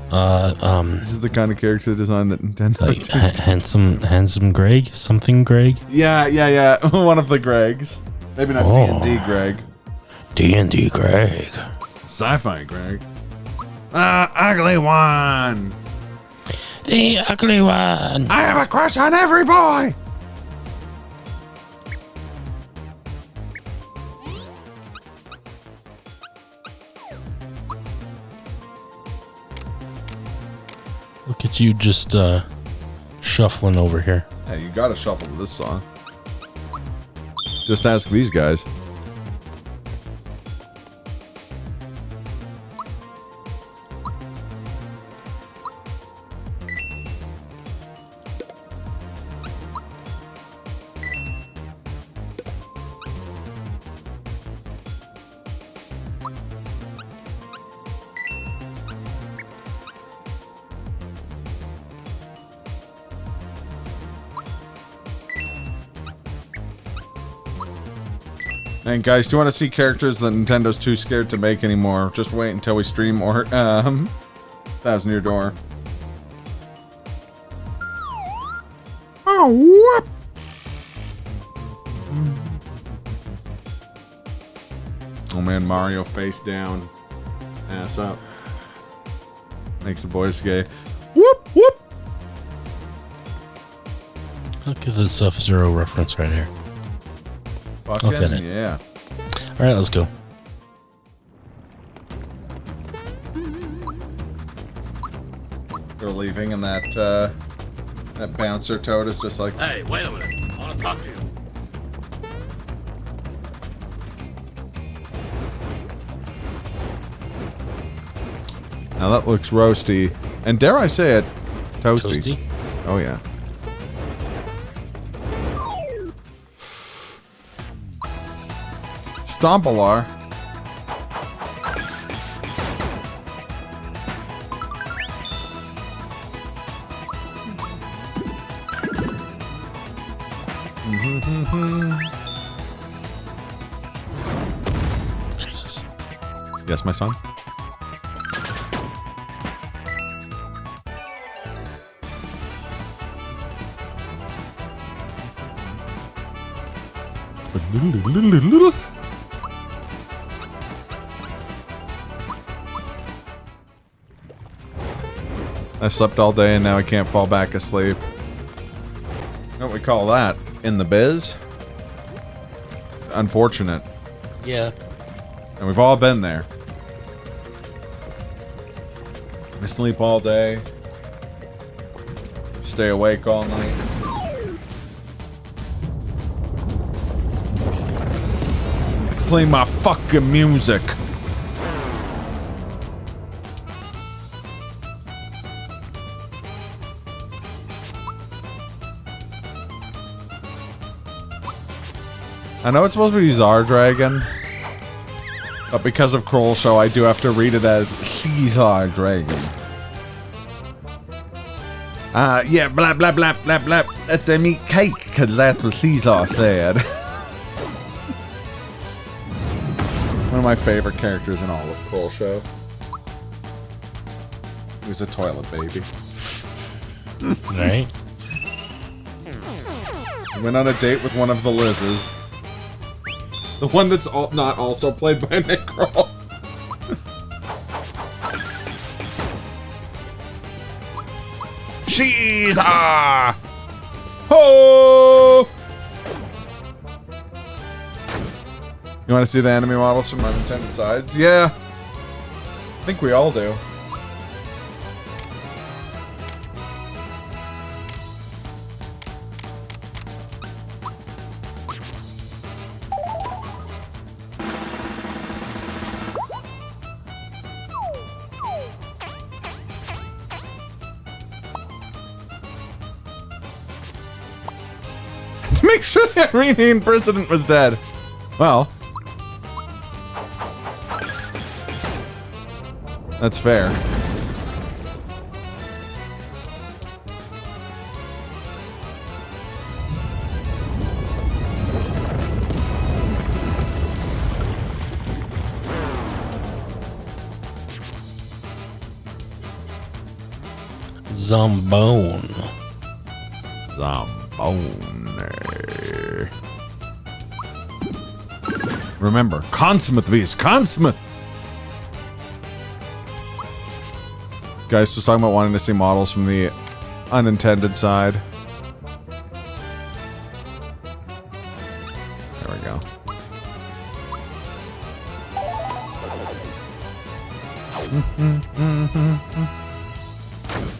This is the kind of character design that Nintendo like handsome Greg, something Greg. Yeah. One of the Gregs. Maybe not D&D Greg. D&D Greg. Sci-fi Greg. Ugly one. The ugly one. I have a crush on every boy. Look at you just shuffling over here. Hey, you gotta shuffle this song. Just ask these guys. And guys, do you want to see characters that Nintendo's too scared to make anymore? Just wait until we stream or Thousand Year Door. Oh, whoop! Oh man, Mario face down, ass up, makes the boys gay. Whoop whoop! Look at this F-Zero reference right here. Fucking Look at it. Yeah. All right, let's go. They're leaving, and that bouncer toad is just like, Hey, wait a minute. I want to talk to you. now that looks roasty, and dare I say it, toasty. Toasty? Oh yeah. Stompalar. Jesus. Yes, my son. I slept all day and now I can't fall back asleep. What we call that in the biz? Unfortunate. Yeah. And we've all been there. I sleep all day. Stay awake all night. Play my fucking music. I know it's supposed to be Zardragon, but because of Kroll Show, I do have to read it as Caesar Dragon. Yeah, blah, blah, blah, blah, blah. Let them eat cake, because that's what Caesar said. One of my favorite characters in all of Kroll Show. He was a toilet baby. Right. He went on a date with one of the Lizzes. The one that's not also played by Nick Kroll. Yeehaw! Ho! You want to see the enemy models from unintended sides? Yeah. I think we all do. To make sure the Iranian president was dead. Well, that's fair. Zombone. Remember, consummate these, consummate! Guys just talking about wanting to see models from the unintended side. There we go.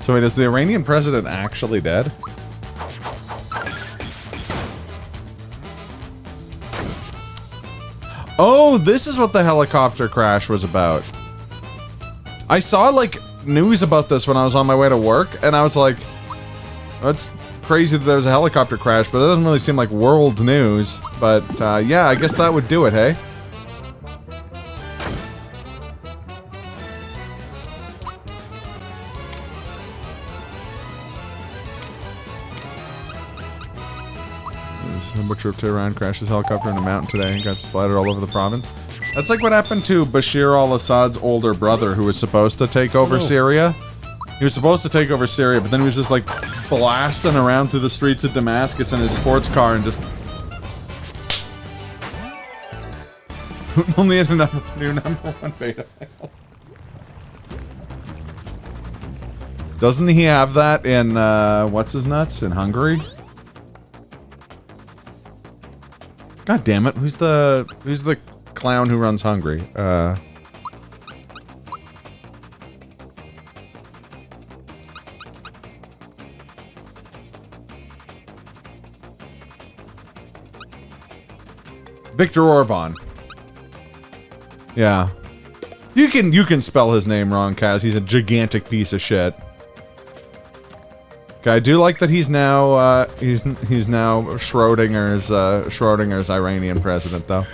So wait, is the Iranian president actually dead? Oh, this is what the helicopter crash was about. I saw, like, news about this when I was on my way to work, and I was like, that's crazy that there's a helicopter crash, but that doesn't really seem like world news. But, yeah, I guess that would do it, hey? A butcher of Tehran crashed his helicopter in a mountain today and got splattered all over the province. That's like what happened to Bashir al-Assad's older brother, who was supposed to take over Syria. He was supposed to take over Syria, but then he was just like blasting around through the streets of Damascus in his sports car and just only had a new number one beta. Doesn't he have that in what's his nuts in Hungary? God damn it! Who's the clown who runs Hungary? Viktor Orban. Yeah, you can spell his name wrong, Kaz. He's a gigantic piece of shit. Okay, I do like that he's now he's now Schrodinger's Iranian president, though.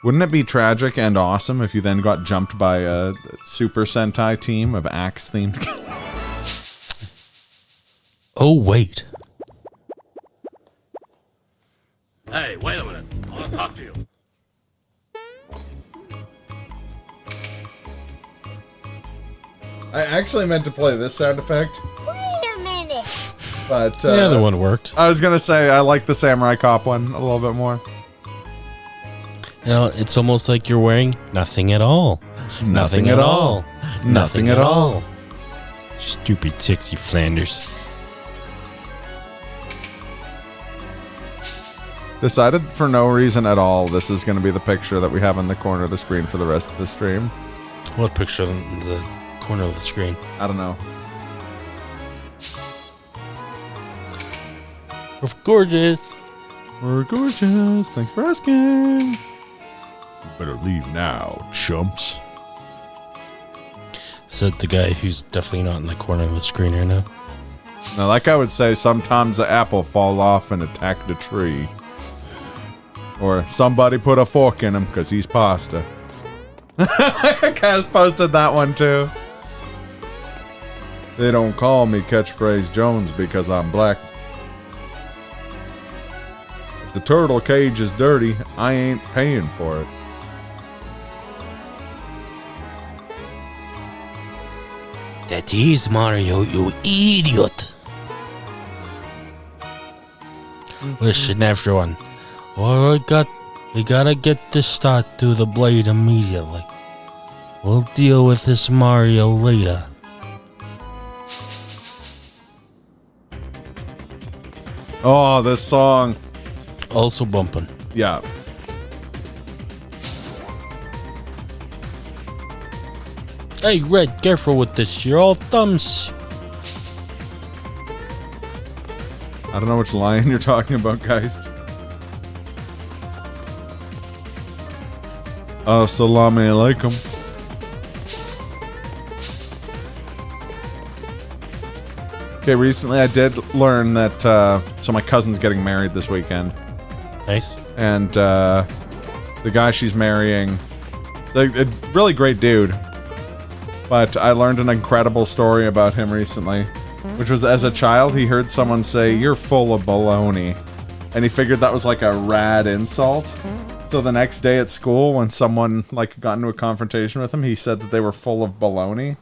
Wouldn't it be tragic and awesome if you then got jumped by a Super Sentai team of axe-themed? Oh wait. Hey, wait a minute. I want to talk to you. I actually meant to play this sound effect. Wait a minute. But The other one worked. I was gonna say I like the Samurai Cop one a little bit more. You know, it's almost like you're wearing nothing at all. Nothing at all. Nothing at all. Stupid Tixie Flanders. Decided for no reason at all, this is going to be the picture that we have in the corner of the screen for the rest of the stream. What picture in the corner of the screen? I don't know. We're gorgeous. We're gorgeous. Thanks for asking. You better leave now, chumps. Said the guy who's definitely not in the corner of the screen right now. Now, like I would say, sometimes the apple fall off and attack the tree. Or somebody put a fork in him because he's pasta. Kaz posted that one too. They don't call me Catchphrase Jones because I'm black. If the turtle cage is dirty, I ain't paying for it. That is Mario, you idiot. Listen, everyone. We gotta get this start to the blade immediately. We'll deal with this Mario later. Oh, this song. Also bumping. Yeah. Hey, Red, careful with this. You're all thumbs. I don't know which line you're talking about, guys. Assalamu alaikum. Okay, recently I did learn that, so my cousin's getting married this weekend. Nice. And, the guy she's marrying, like, a really great dude. But I learned an incredible story about him recently, which was as a child, he heard someone say, "You're full of baloney." And he figured that was like a rad insult. So the next day at school, when someone, like, got into a confrontation with him, he said that they were full of baloney.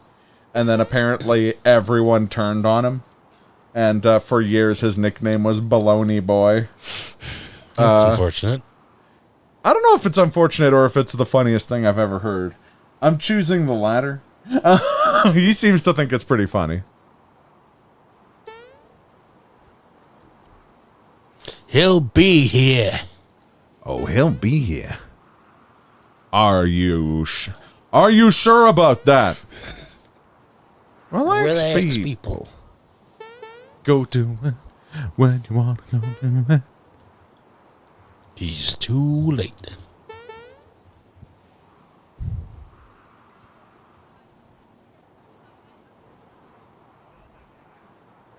And then apparently everyone turned on him. And for years, his nickname was Baloney Boy. That's unfortunate. I don't know if it's unfortunate or if it's the funniest thing I've ever heard. I'm choosing the latter. He seems to think it's pretty funny. He'll be here. Oh, he'll be here. Are you sure about that? Relax people. Go do it when you want to go do it. He's too late.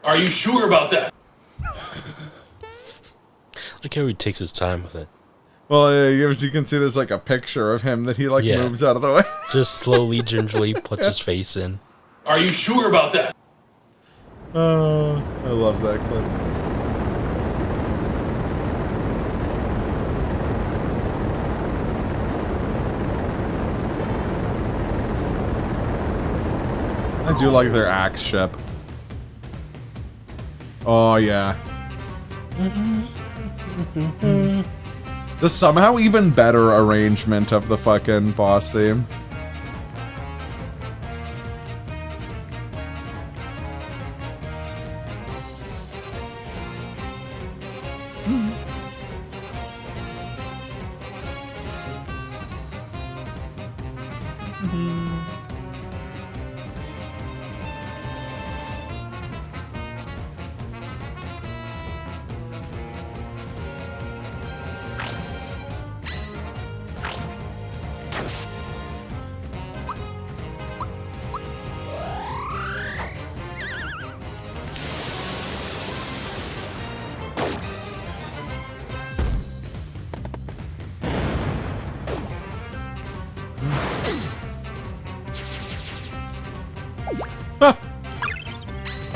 Are you sure about that? Look how he takes his time with it. Well, as you can see, there's like a picture of him that he like moves out of the way. Just slowly, gingerly puts his face in. Are you sure about that? Oh, I love that clip. I do like their axe ship. Oh, yeah. The somehow even better arrangement of the fucking boss theme.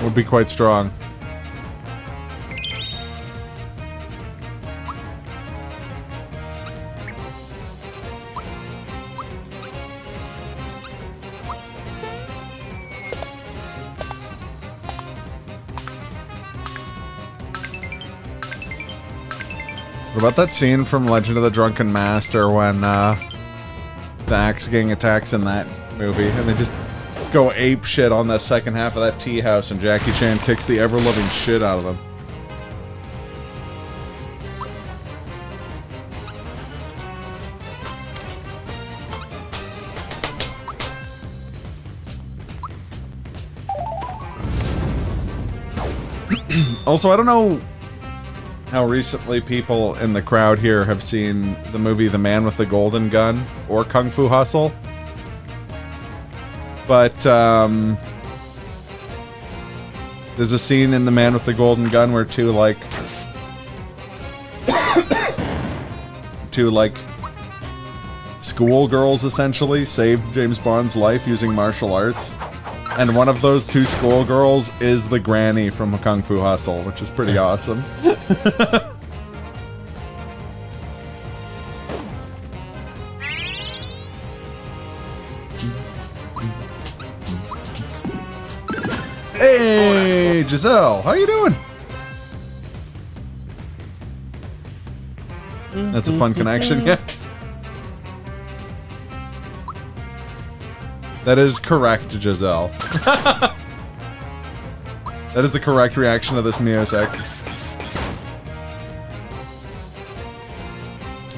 Would be quite strong. What about that scene from Legend of the Drunken Master when the Axe Gang attacks in that movie and they just go ape shit on the second half of that tea house and Jackie Chan kicks the ever-loving shit out of them. Also, I don't know how recently people in the crowd here have seen the movie The Man with the Golden Gun or Kung Fu Hustle. But, there's a scene in The Man with the Golden Gun where two, like, schoolgirls, essentially, saved James Bond's life using martial arts. And one of those two schoolgirls is the granny from Kung Fu Hustle, which is pretty awesome. Hey, Giselle, how you doing? That's a fun connection, yeah. That is correct, Giselle. That is the correct reaction to this music.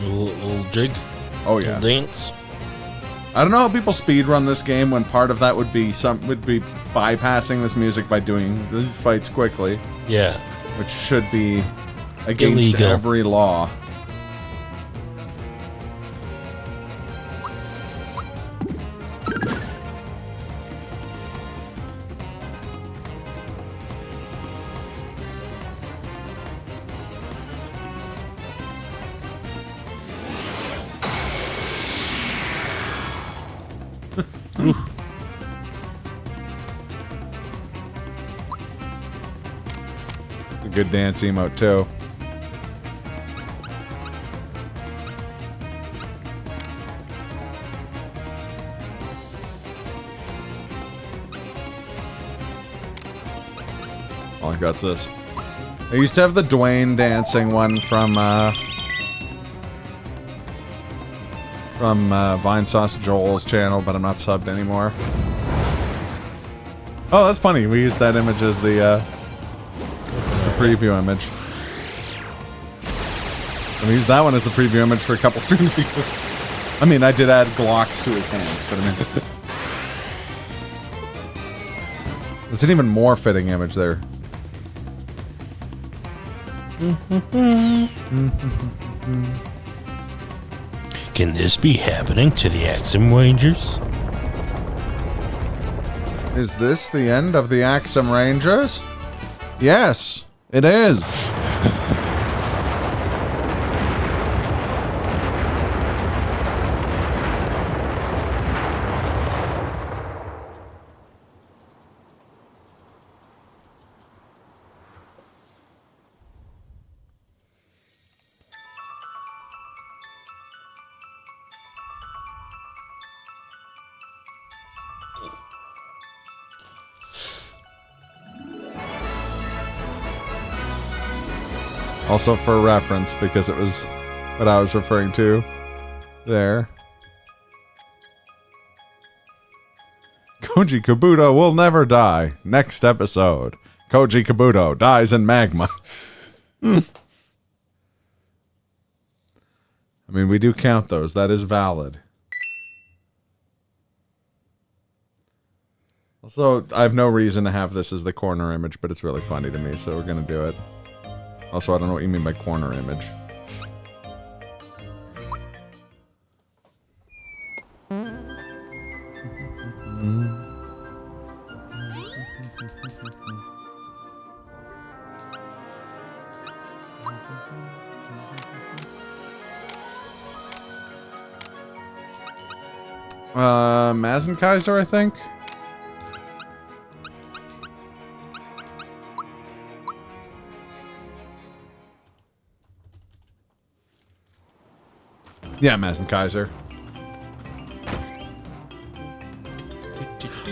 Little jig. Oh yeah. Little dance. I don't know how people speedrun this game when part of that would be bypassing this music by doing these fights quickly. Yeah. Which should be against illegal. every law. A good dance emote too. Oh, I got this. I used to have the Dwayne dancing one from Vinesauce Joel's channel, but I'm not subbed anymore. Oh, that's funny. We used that image as the preview image. And we used that one as the preview image for a couple streams ago. I mean, I did add Glocks to his hands, but I mean... It's an even more fitting image there. Can this be happening to the Axum Rangers? Is this the end of the Axum Rangers? Yes, it is. Also for reference, because it was what I was referring to there. Koji Kabuto will never die. Next episode. Koji Kabuto dies in magma. I mean, we do count those. That is valid. Also, I have no reason to have this as the corner image, but it's really funny to me, so we're gonna do it. Also, I don't know what you mean by corner image. Mazenkaiser, I think? Yeah, Mazenkaiser.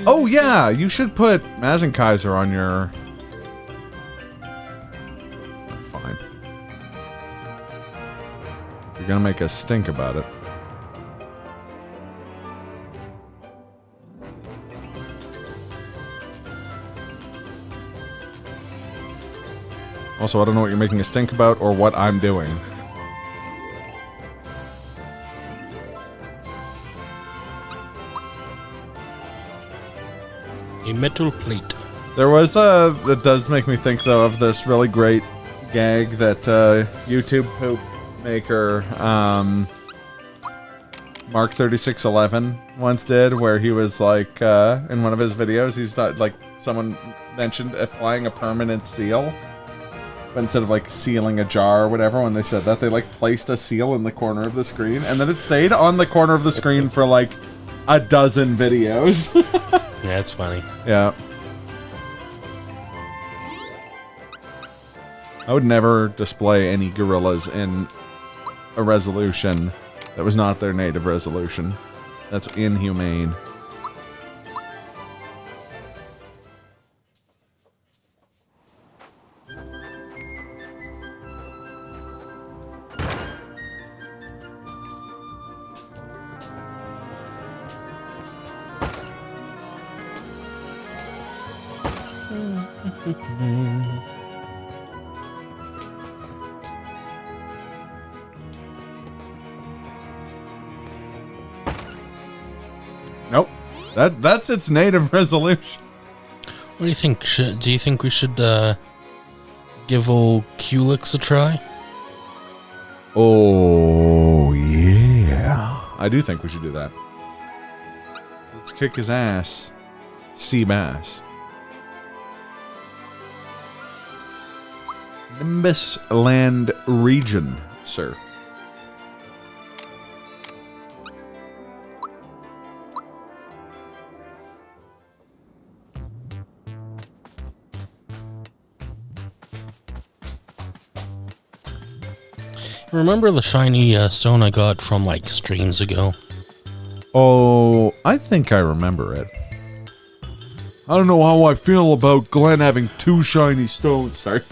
Oh yeah, you should put Mazenkaiser on your... Fine. You're gonna make us stink about it. Also, I don't know what you're making a stink about or what I'm doing. A metal plate. There was a... That does make me think, though, of this really great gag that YouTube poop maker Mark3611 once did, where he was like, in one of his videos, he's not like, someone mentioned applying a permanent seal. But instead of like sealing a jar or whatever, when they said that, they like placed a seal in the corner of the screen, and then it stayed on the corner of the screen for like a dozen videos. Yeah, that's funny. Yeah. I would never display any gorillas in a resolution that was not their native resolution. That's inhumane. Nope. That's its native resolution. What do you think? Do you think we should give old Culex a try? Oh, yeah. I do think we should do that. Let's kick his ass. Sea bass. Nimbus Land Region, sir. Remember the shiny stone I got from like streams ago? Oh, I think I remember it. I don't know how I feel about Glenn having 2 shiny stones. Sorry.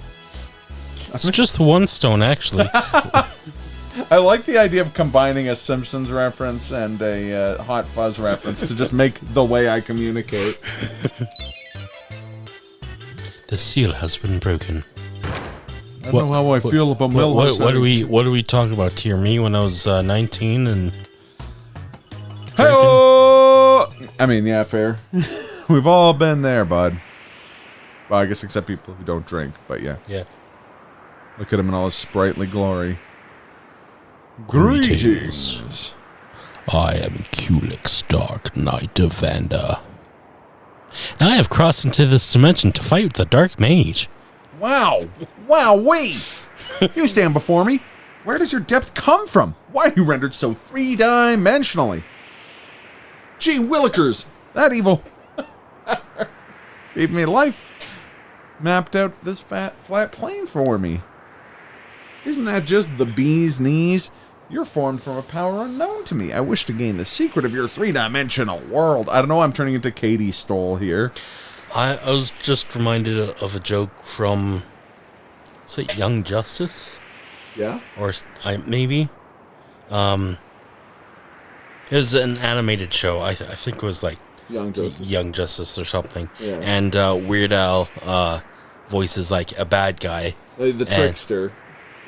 It's just one stone, actually. I like the idea of combining a Simpsons reference and a Hot Fuzz reference to just make the way I communicate. The seal has been broken. I don't know how I feel about Melrose. What do we talk about here? Me when I was 19 and. Hey-oh! I mean, yeah, fair. We've all been there, bud. Well, I guess except people who don't drink, but yeah. Yeah. Look at him in all his sprightly glory. Greetings. I am Culex, Dark Knight of Vanda. Now I have crossed into this dimension to fight the Dark Mage. Wow! Wow, wait! You stand before me. Where does your depth come from? Why are you rendered so three-dimensionally? Gee willikers, that evil gave me life. Mapped out this flat plane for me. Isn't that just the bee's knees? You're formed from a power unknown to me. I wish to gain the secret of your three-dimensional world. I don't know, I'm turning into Katie Stoll here. I was just reminded of a joke from, is it Young Justice? Yeah? Or maybe? It was an animated show. I think it was like Young Justice or something. Yeah. And Weird Al voices like a bad guy. The trickster,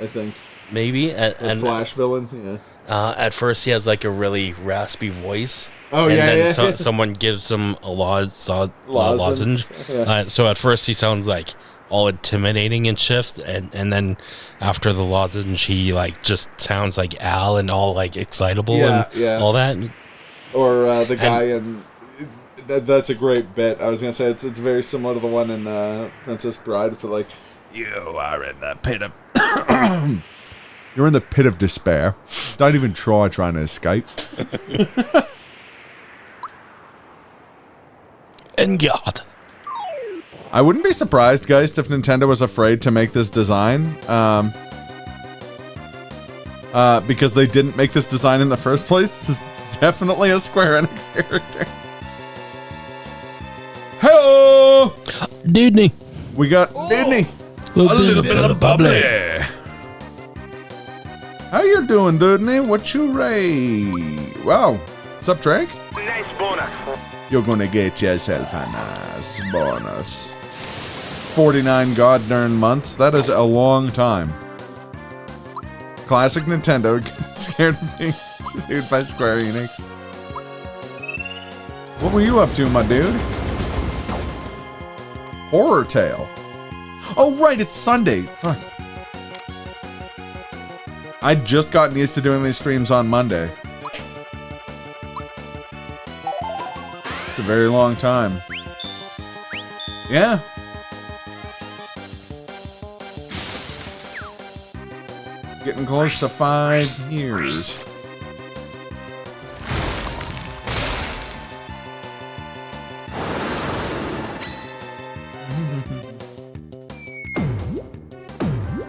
I think. Maybe. And Flash villain, yeah. At first he has like a really raspy voice. Oh, and yeah, then someone gives him a lozenge. Yeah. So at first he sounds like all intimidating and shifts, and then after the lozenge he like just sounds like Al and all like excitable and all that. Or the guy in... That's a great bit. I was going to say, it's very similar to the one in Princess Bride. It's like, you are in the pit of... You're in the pit of despair. Don't even trying to escape. And God. I wouldn't be surprised, guys, if Nintendo was afraid to make this design. Because they didn't make this design in the first place. This is definitely a Square Enix character. Hello! Dudney. We got Dudney. A little bit of the bubbly. How you doing, Dudney? What you ray? Wow. What's up, Drake? Nice bonus. You're gonna get yourself a nice bonus. 49 god-darn months. That is a long time. Classic Nintendo. Scared of being sued by Square Enix. What were you up to, my dude? Horror Tale. Oh, right, it's Sunday. Fuck. I'd just gotten used to doing these streams on Monday. It's a very long time. Yeah. Getting close to 5 years.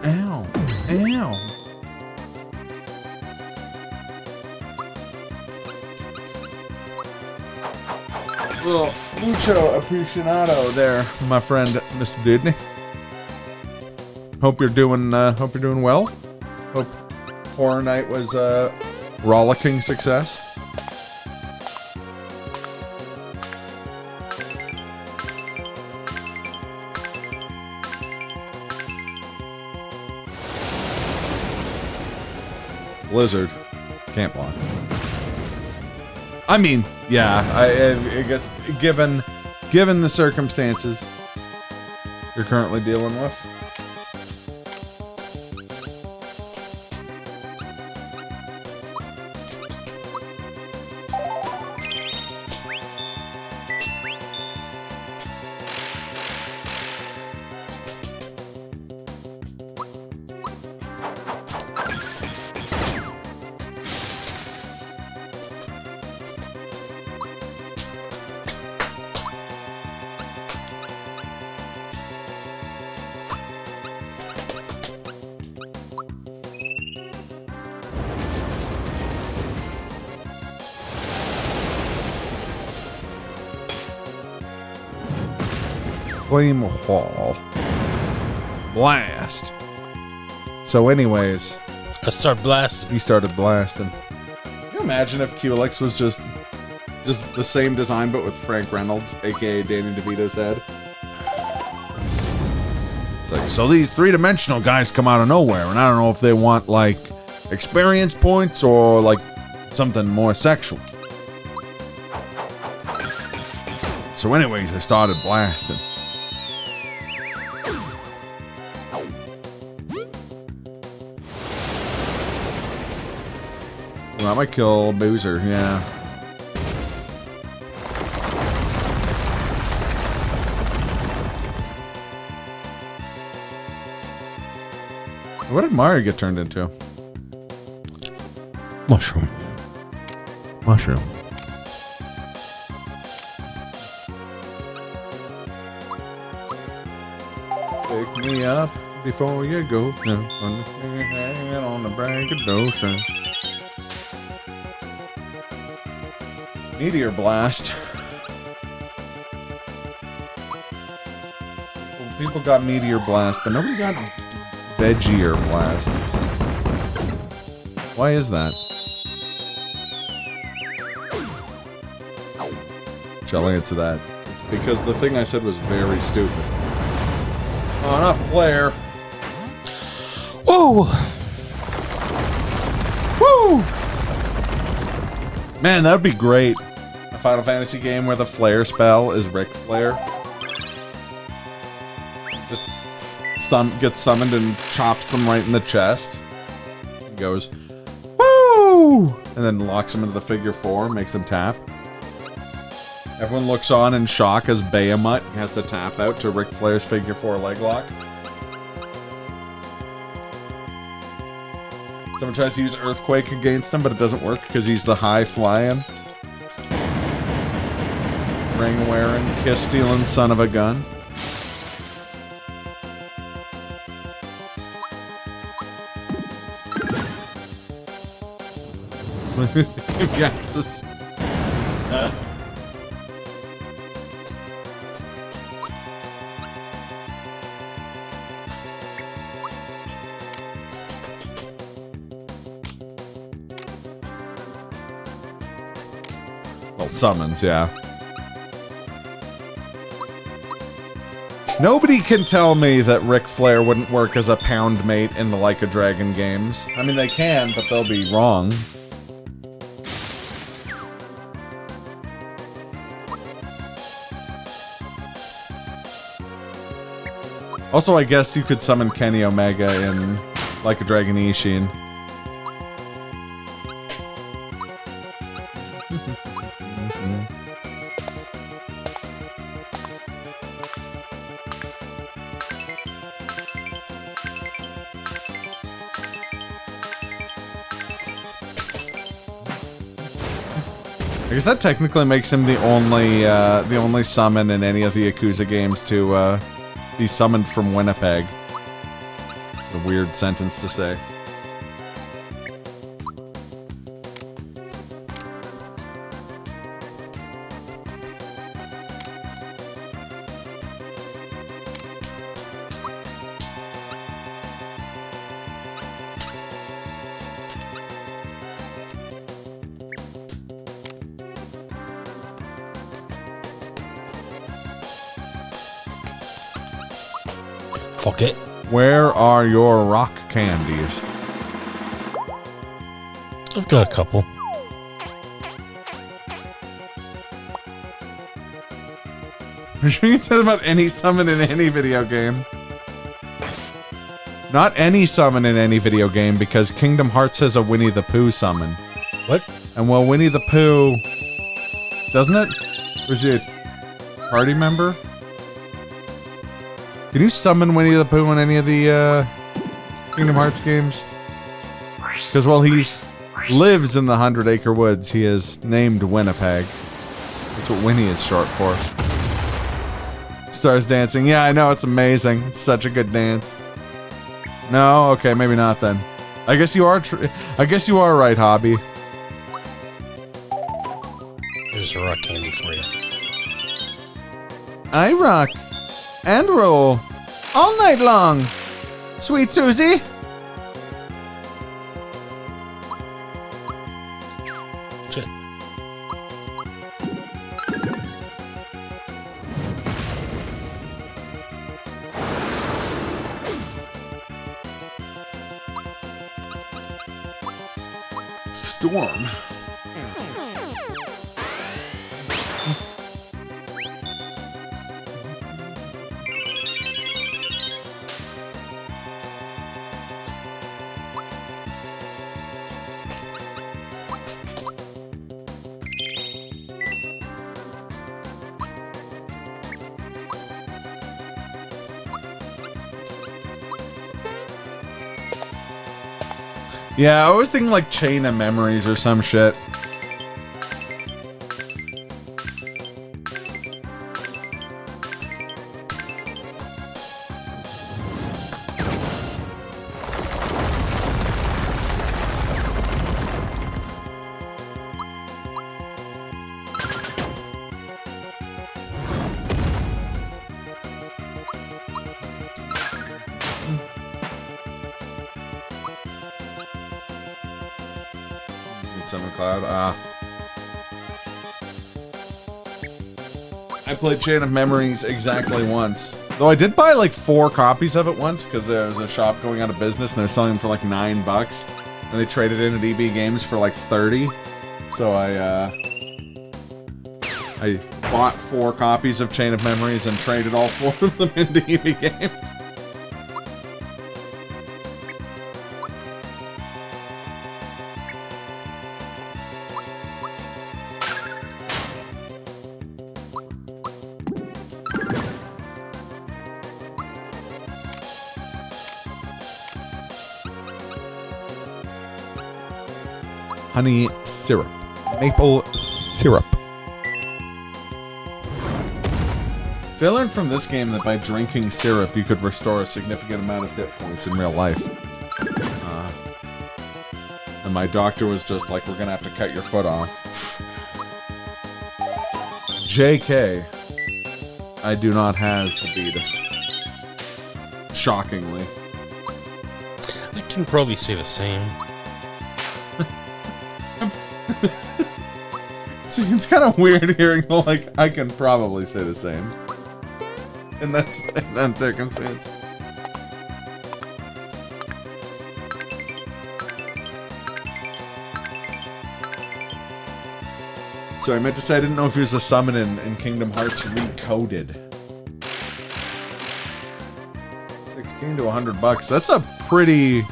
Ow. Ow. Well, mucho appreciado there, my friend, Mr. Dudney. Hope you're doing well. Hope Horror Night was a rollicking success. Blizzard. Can't block. I mean, yeah, I guess given the circumstances you're currently dealing with. Flame Wall. Blast. So anyways. I start blasting. He started blasting. Can you imagine if Culex was just the same design but with Frank Reynolds, aka Danny DeVito's head? It's like, so these three-dimensional guys come out of nowhere, and I don't know if they want, like, experience points or, like, something more sexual. So anyways, I started blasting. Well, I might kill Boozer, yeah. What did Mario get turned into? Mushroom. Mushroom. Pick me up before you go. On the braggadocio. Meteor Blast. Well, people got Meteor Blast, but nobody got Veggier Blast. Why is that? Shall I answer that? It's because the thing I said was very stupid. Oh, not Flare. Whoa! Woo! Man, that would be great. A Final Fantasy game where the Flare spell is Ric Flair. Just gets summoned and chops them right in the chest. And goes, woo! And then locks him into the figure 4, makes him tap. Everyone looks on in shock as Bahamut has to tap out to Ric Flair's figure 4 leg lock. Someone tries to use Earthquake against him, but it doesn't work because he's the high-flying, ring-wearing, kiss-stealing son of a gun. Yes. Well, summons, yeah. Nobody can tell me that Ric Flair wouldn't work as a pound mate in the Like a Dragon games. I mean, they can, but they'll be wrong. Also, I guess you could summon Kenny Omega in Like a Dragon Ishin. I guess that technically makes him the only summon in any of the Yakuza games to be summoned from Winnipeg. It's a weird sentence to say. Fuck it. Where are your rock candies? I've got a couple. I'm sure you said about any summon in any video game. Not any summon in any video game, because Kingdom Hearts has a Winnie the Pooh summon. What? And well, Winnie the Pooh... Doesn't it? Or is it party member? Can you summon Winnie the Pooh in any of the Kingdom Hearts games? Because while he lives in the 100 Acre Woods, he is named Winnipeg. That's what Winnie is short for. Stars dancing. Yeah, I know, it's amazing. It's such a good dance. No? Okay, maybe not then. I guess you are I guess you are right, Hobby. Here's a rock candy for you. I rock and roll all night long. Sweet Susie. Shit. Storm. Yeah, I was thinking like Chain of Memories or some shit. Cloud. I played Chain of Memories exactly once. Though I did buy like 4 copies of it once because there was a shop going out of business and they're selling them for like $9. And they traded in at EB Games for like 30. So I bought 4 copies of Chain of Memories and traded all 4 of them into EB Games. Honey syrup. Maple syrup. So I learned from this game that by drinking syrup, you could restore a significant amount of hit points in real life. And my doctor was just like, we're gonna have to cut your foot off. JK. I do not has the beatus. Shockingly. I can probably say the same. See, it's kind of weird hearing, like, I can probably say the same. In that circumstance. So I meant to say I didn't know if he was a summon in Kingdom Hearts Recoded. 16 to $100. That's a pretty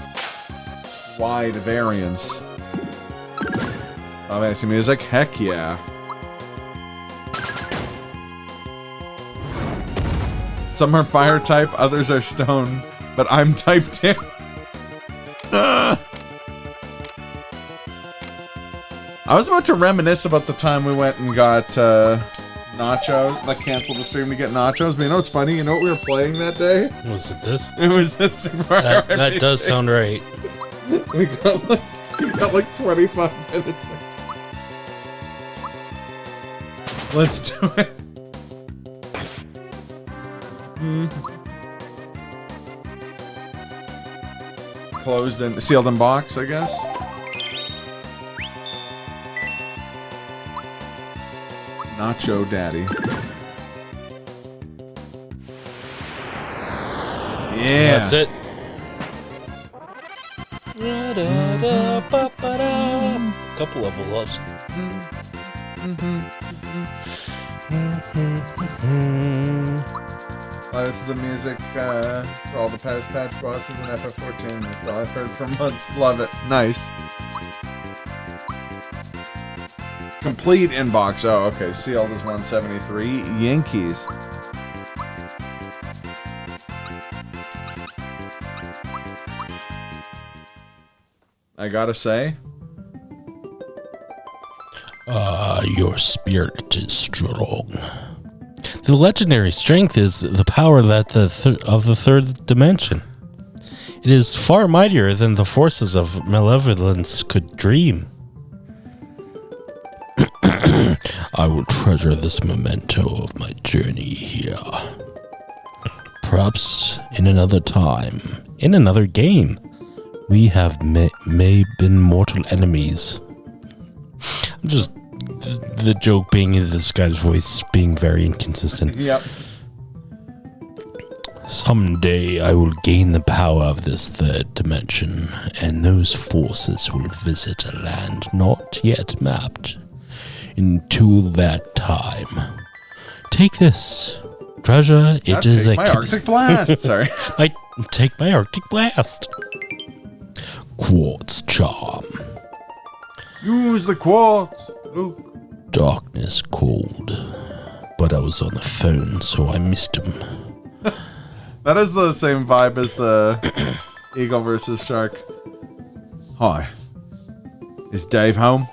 wide variance. Oh, fantasy music? Heck yeah. Some are fire type, others are stone, but I'm type 2. I was about to reminisce about the time we went and got nachos. Like, canceled the stream to get nachos. But you know what's funny? You know what we were playing that day? Was it this? It was this Super That does sound right. We got like 25 minutes. Let's do it. Closed and sealed in box, I guess. Nacho Daddy. Yeah. That's it. couple level ups. This is the music for all the past patch bosses in FF14. That's all I've heard for months. Love it. Nice. Complete inbox. Oh, okay. Sealed is 173. Yankees. I gotta say. Your spirit is strong. The legendary strength is the power that of the third dimension. It is far mightier than the forces of malevolence could dream. I will treasure this memento of my journey here. Perhaps in another time, in another game, we have may been mortal enemies. I'm just the joke being in this guy's voice being very inconsistent. Yep. Someday I will gain the power of this third dimension, and those forces will visit a land not yet mapped. Until that time, take this treasure. It is take my Arctic Blast. Sorry. Take my Arctic Blast. Quartz charm. Use the quartz, Luke. Darkness called, but I was on the phone, so I missed him. That is the same vibe as the Eagle versus Shark. Hi. Is Dave home?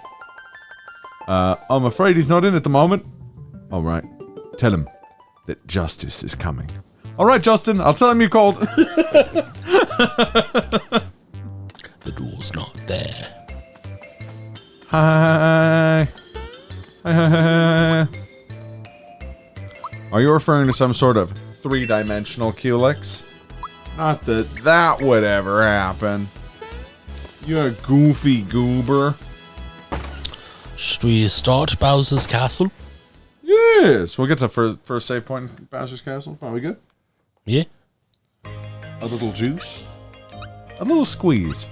I'm afraid he's not in at the moment. All right. Tell him that justice is coming. All right, Justin. I'll tell him you called. The door's not there. Hi. Hi. Are you referring to some sort of three-dimensional Culex? Not that that would ever happen. You goofy goober. Should we start Bowser's Castle? Yes. We'll get to first save point in Bowser's Castle. Are we good? Yeah. A little juice. A little squeeze.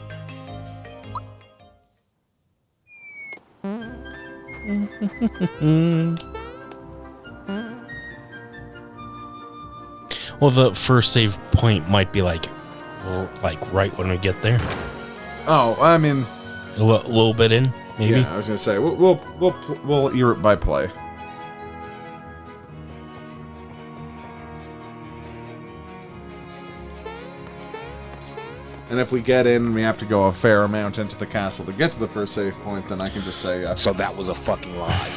Well, the first save point might be like right when we get there. Oh, I mean, a little bit in, maybe. Yeah, I was gonna say we'll hear it by play. And if we get in and we have to go a fair amount into the castle to get to the first save point, then I can just say... so that was a fucking lie.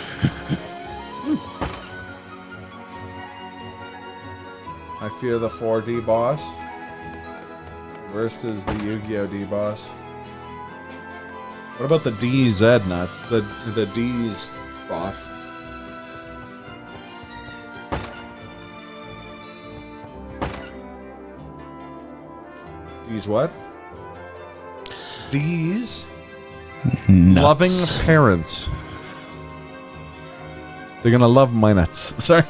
I fear the 4D boss. Worst is the Yu-Gi-Oh! D boss. What about the DZ nut? The D's boss. D's what? D's loving parents. They're gonna love my nuts. Sorry.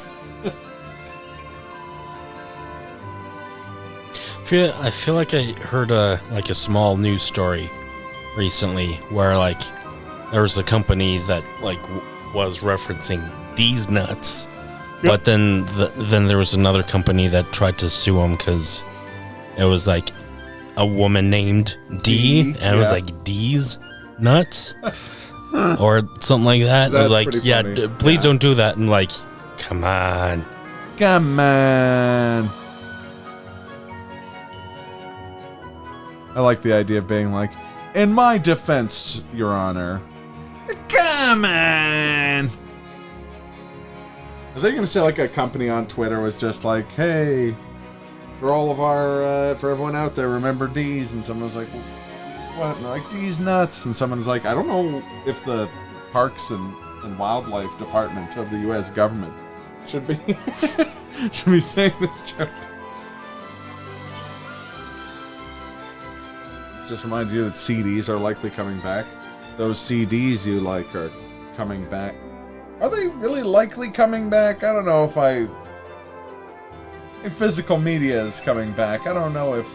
I feel like I heard a small news story recently where like there was a company that like was referencing D's nuts, but then there was another company that tried to sue them because it was like a woman named D, and it was like D's nuts or something like that. It was like, yeah, please don't do that. And like, come on. I like the idea of being like, in my defense, Your Honor. Come on. Are they gonna say like a company on Twitter was just like, hey, for all of our, for everyone out there, remember D's? And someone was like, what? And they're like, D's nuts. And someone's like, I don't know if the Parks and Wildlife Department of the U.S. government should be saying this joke. Just remind you that CDs are likely coming back. Those CDs you like are coming back. Are they really likely coming back? I don't know if physical media is coming back. I don't know if...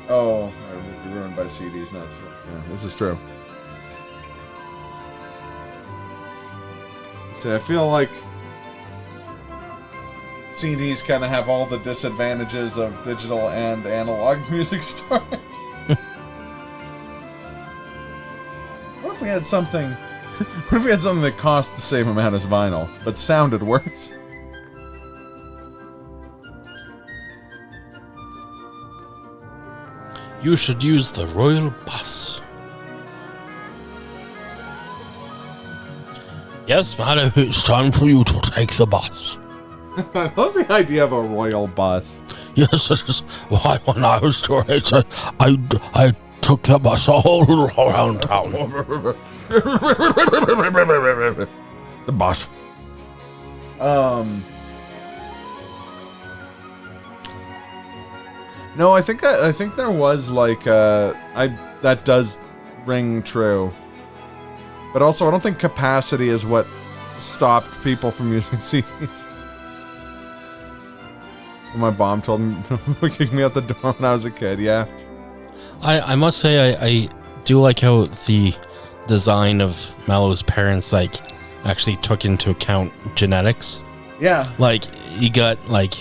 Oh, I will be ruined by CDs, nuts. Yeah, this is true. So I feel like CDs kind of have all the disadvantages of digital and analog music storage. What if we had something? What if we had something that cost the same amount as vinyl, but sounded worse? You should use the royal bus. Yes, madam, it's time for you to take the bus. I love the idea of a royal bus. Yes, it is why when I was your age, I took the bus all around town. The bus. No, I think there was like that does ring true. But also, I don't think capacity is what stopped people from using CDs. My mom told me kicked me out the door when I was a kid. Yeah. I must say I do like how the design of Mallow's parents like actually took into account genetics. Yeah. Like you got like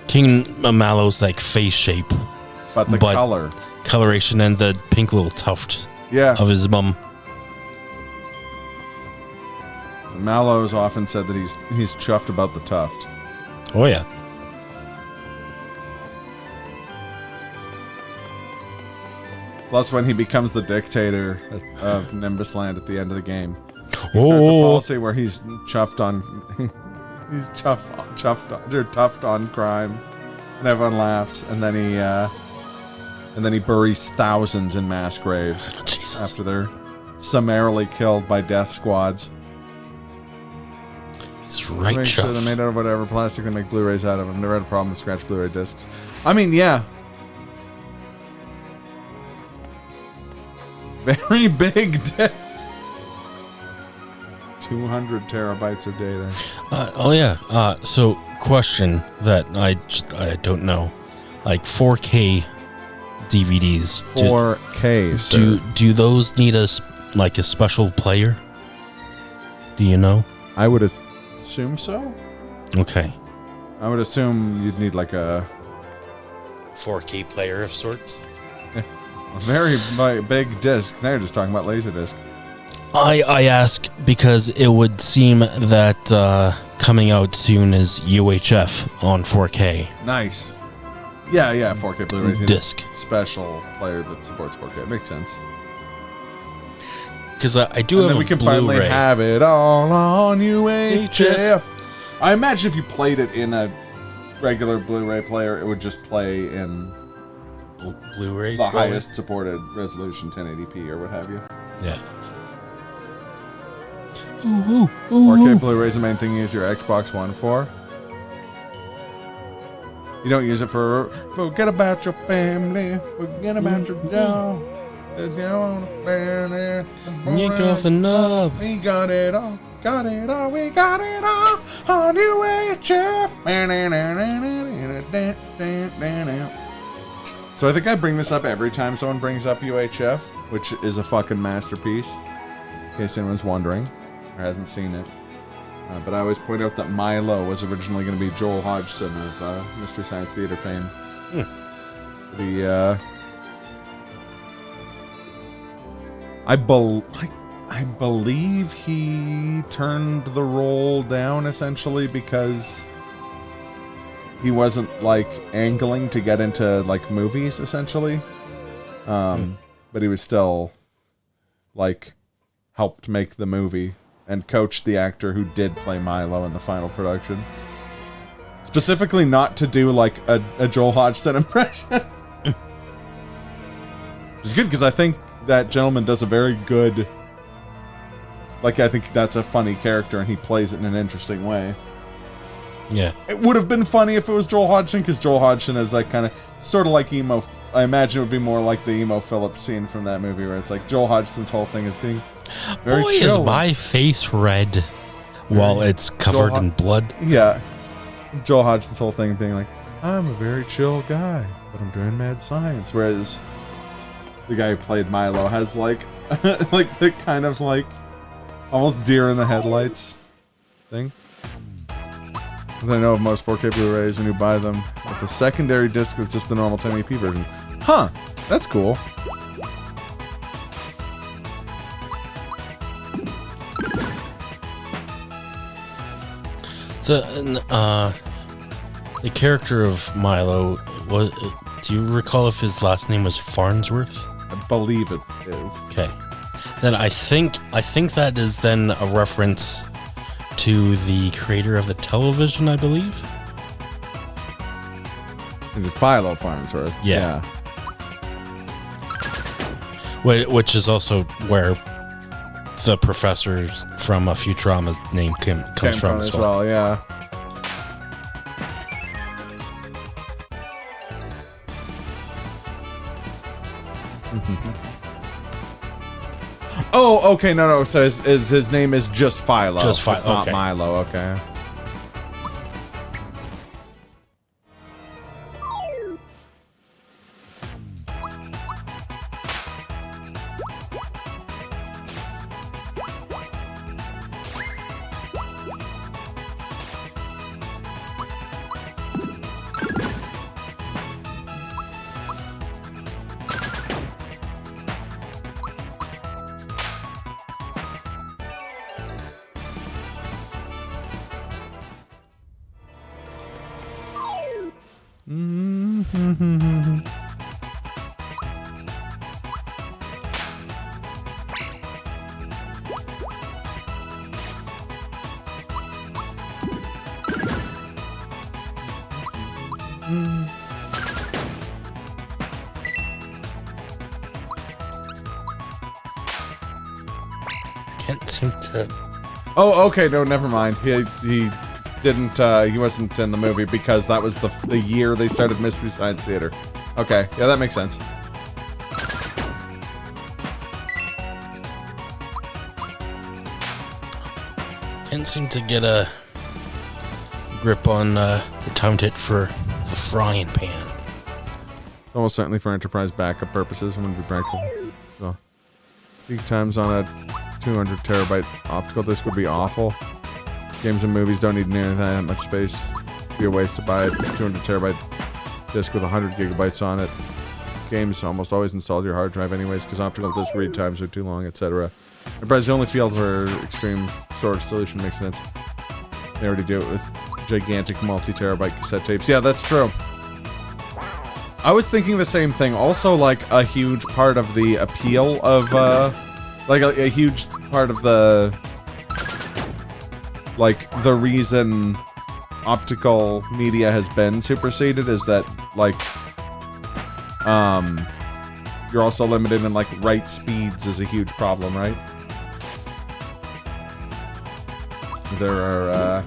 King Mallow's like face shape, but the color, coloration, and the pink little tuft. Yeah. Of his mum. Mallow's often said that he's chuffed about the tuft. Oh yeah. Plus, when he becomes the dictator of Nimbus Land at the end of the game, he starts a policy where he's chuffed on, he's tuffed on crime, and everyone laughs, and then he buries thousands in mass graves after they're summarily killed by death squads. He's right, Make sure they're made out of whatever plastic they make Blu-rays out of. I've never had a problem with scratched Blu-ray discs. I mean, yeah. Very big disc. 200 terabytes of data. Oh yeah. So question that I don't know, like 4K DVDs. 4K. Sir. Do those need a special player? Do you know? I would assume so. Okay. I would assume you'd need like a 4K player of sorts. A very big disc. Now you're just talking about Laserdisc. I ask because it would seem that coming out soon is UHF on 4K. Nice. Yeah, 4K Blu-rays need disc. A special player that supports 4K. It makes sense. Because I do have then a we can Blu-ray. finally have it all on UHF. I imagine if you played it in a regular Blu-ray player, it would just play in Blu-ray, the highest supported resolution, 1080p or what have you. Yeah. 4K Blu-ray is the main thing you use your Xbox One for. You don't use it for forget about your family, forget about your job. You got the nub. We got it all, we got it all on UHF. So I think I bring this up every time someone brings up UHF, which is a fucking masterpiece, in case anyone's wondering or hasn't seen it. But I always point out that Milo was originally going to be Joel Hodgson of Mystery Science Theater fame. I believe he turned the role down essentially because he wasn't like angling to get into like movies essentially. But he was still like helped make the movie and coached the actor who did play Milo in the final production. Specifically not to do like a Joel Hodgson impression. Which is good because I think that gentleman does a very good, like, I think that's a funny character and he plays it in an interesting way. Yeah. It would have been funny if it was Joel Hodgson, because Joel Hodgson is like kind of, sort of like emo. I imagine it would be more like the Emo Phillips scene from that movie where it's like Joel Hodgson's whole thing is being very Boy, chill. is my face red while it's covered in blood. Yeah. Joel Hodgson's whole thing being like, I'm a very chill guy, but I'm doing mad science. Whereas the guy who played Milo has like like the kind of like almost deer in the headlights thing. As I know of most 4K Blu-rays when you buy them with the secondary disc that's just the normal 1080p version. Huh, that's cool. The character of Milo, do you recall if his last name was Farnsworth? I believe it is. Okay. Then I think that is then a reference to the creator of the television, I believe. It's Philo Farnsworth. Yeah. Which is also where the professor from Futurama's name comes from as well. Yeah. Oh, okay, no. So his name is just Philo. Just Philo. It's not Okay. Milo. Okay. Can't seem to. Oh, okay. No, never mind. He didn't. He wasn't in the movie because that was the year they started Mystery Science Theater. Okay, yeah, that makes sense. Can't seem to get a grip on the time to hit for the frying pan. Almost certainly for Enterprise backup purposes, wouldn't be practical. So, seek times on a 200 terabyte optical disc would be awful. Games and movies don't need nearly that much space. It'd be a waste to buy a 200 terabyte disc with 100 gigabytes on it. Games almost always install your hard drive anyways because optical disc read times are too long, etc. Enterprise is the only field where extreme storage solution makes sense. They already do it with gigantic multi-terabyte cassette tapes. Yeah, that's true. I was thinking the same thing. Also, like, a huge part of the appeal of, like, a huge part of the, like, the reason optical media has been superseded is that, like, you're also limited in, like, write speeds is a huge problem, right? There are,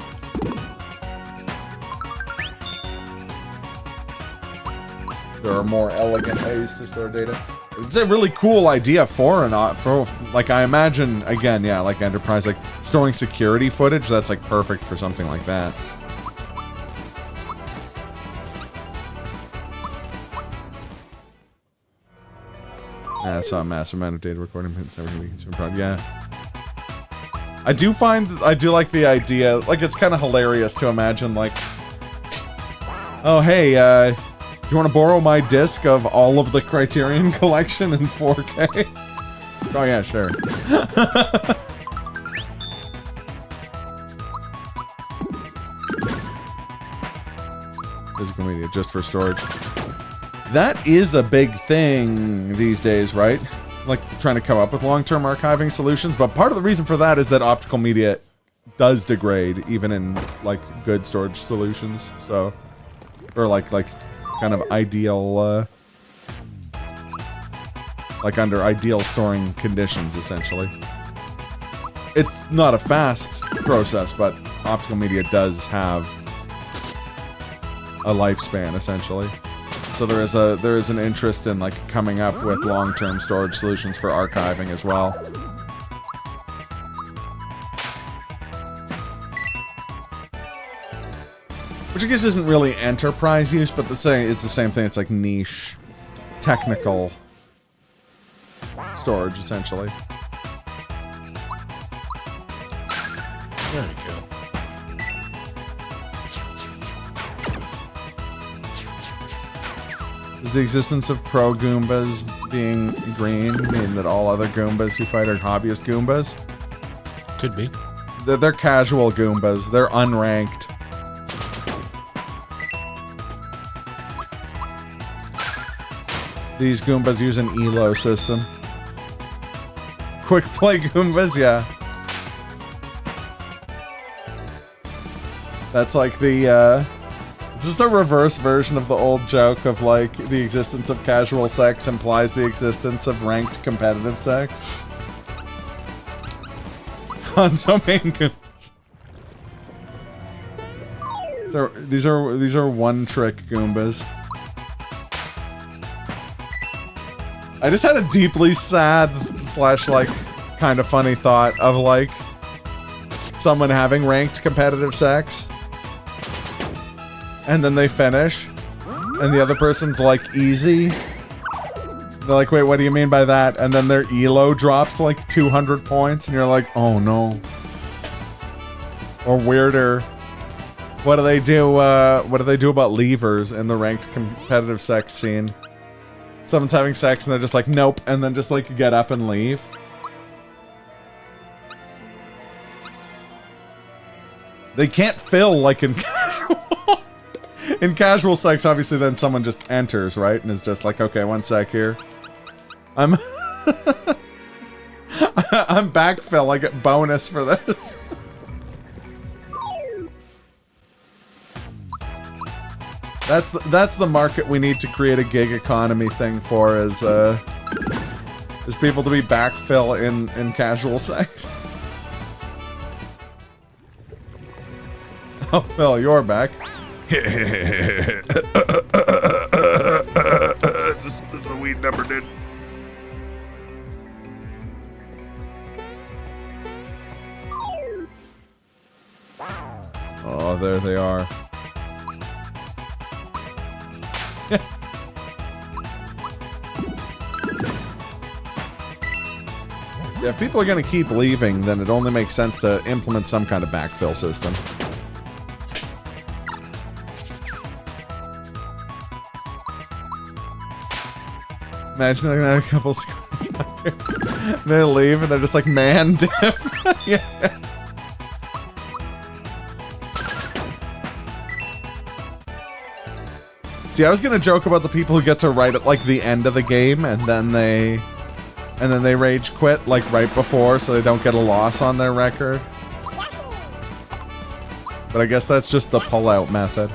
there are more elegant ways to store data. It's a really cool idea for like, I imagine, again, yeah, like Enterprise, like, storing security footage, that's, like, perfect for something like that. Yeah, I saw a massive amount of data recording pins and everything we consume product. Yeah. I do like the idea, like, it's kind of hilarious to imagine, like, oh, hey, you want to borrow my disc of all of the Criterion collection in 4K? Oh, yeah, sure. Physical media, just for storage. That is a big thing these days, right? Like, trying to come up with long-term archiving solutions, but part of the reason for that is that optical media does degrade, even in, like, good storage solutions, so... Or, like, kind of ideal, like, under ideal storing conditions, essentially. It's not a fast process, but optical media does have a lifespan, essentially. So there is an interest in, like, coming up with long-term storage solutions for archiving as well. Which I guess isn't really enterprise use, but it's the same thing. It's like niche, technical storage, essentially. There we go. Does the existence of pro Goombas being green mean that all other Goombas you fight are hobbyist Goombas? Could be. They're casual Goombas. They're unranked. These Goombas use an ELO system. Quick play Goombas, yeah. That's like the, it's just a reverse version of the old joke of like, the existence of casual sex implies the existence of ranked competitive sex. Hanzo main Goombas. So, these are one-trick Goombas. I just had a deeply sad / like kind of funny thought of like someone having ranked competitive sex and then they finish and the other person's like easy. They're like, wait, what do you mean by that? And then their elo drops like 200 points and you're like, oh no. Or weirder, what do they do about levers in the ranked competitive sex scene? Someone's having sex and they're just like, nope, and then just like get up and leave. They can't fill like in casual. In casual sex, obviously then someone just enters, right? And is just like, okay, 1 sec here. I'm backfill, I get bonus for this. That's the market we need to create a gig economy thing for is people to be backfill in casual sex. Oh, Phil, you're back. It's a weed number, dude. Oh, there they are. Yeah, if people are going to keep leaving, then it only makes sense to implement some kind of backfill system. Imagine looking at a couple scores out here. And they leave and they're just like, man, diff. Yeah. See, I was gonna joke about the people who get to right at like the end of the game and then they rage quit like right before so they don't get a loss on their record. But I guess that's just the pull-out method.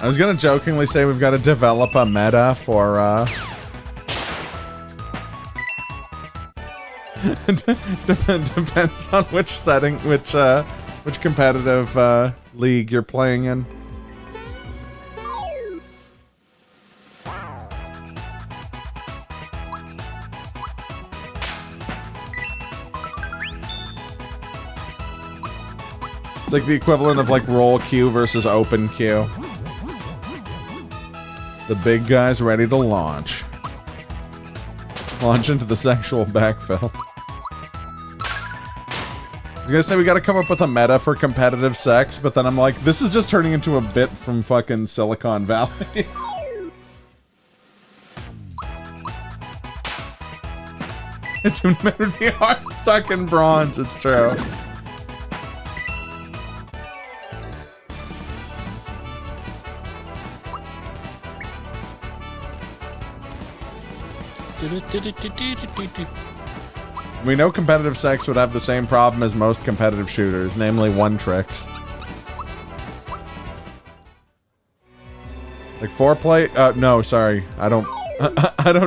I was gonna jokingly say we've got to develop a meta for, depends on which setting, which competitive, league you're playing in. It's like the equivalent of like roll queue versus open queue. The big guy's ready to launch. Launch into the sexual backfill. I was gonna say we gotta come up with a meta for competitive sex, but then I'm like, this is just turning into a bit from fucking Silicon Valley. It would be hard stuck in bronze, it's true. We know competitive sex would have the same problem as most competitive shooters, namely one-tricks. Like foreplay? No, sorry. I don't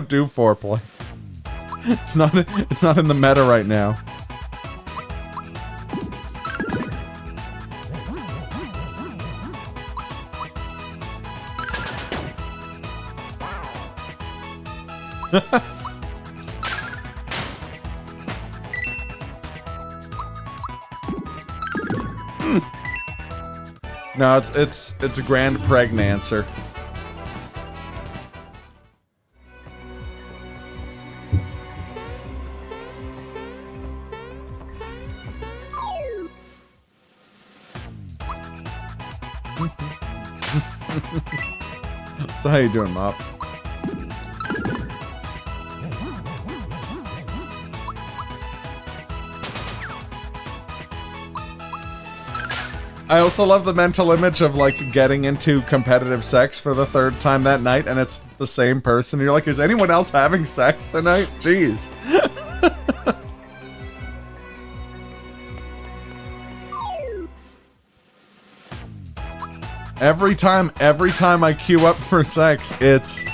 do foreplay. It's not in the meta right now. No, it's a grand pregnancer. So how you doing, Mop? I also love the mental image of, like, getting into competitive sex for the 3rd time that night, and it's the same person. You're like, is anyone else having sex tonight? Jeez. Every time I queue up for sex, it's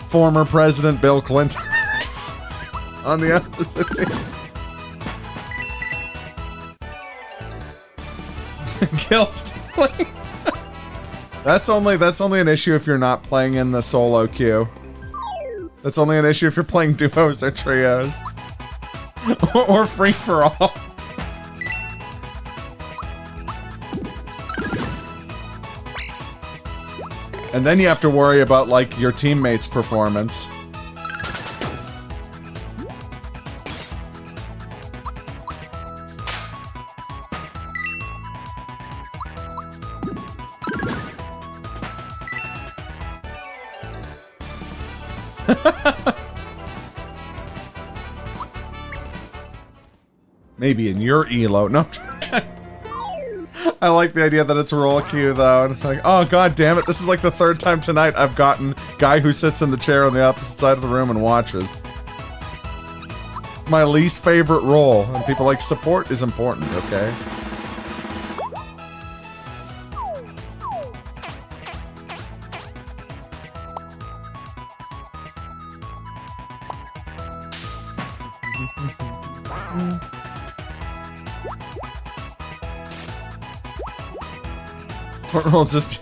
former President Bill Clinton on the opposite team. Kill stealing. That's only an issue if you're not playing in the solo queue. That's only an issue if you're playing duos or trios. Or free for all. And then you have to worry about, like, your teammates' performance. Maybe in your elo. No. I like the idea that it's roll queue, though. And like, oh, god damn it, this is like the 3rd time tonight I've gotten guy who sits in the chair on the opposite side of the room and watches. My least favorite role. And people like, support is important, okay? Rolls just.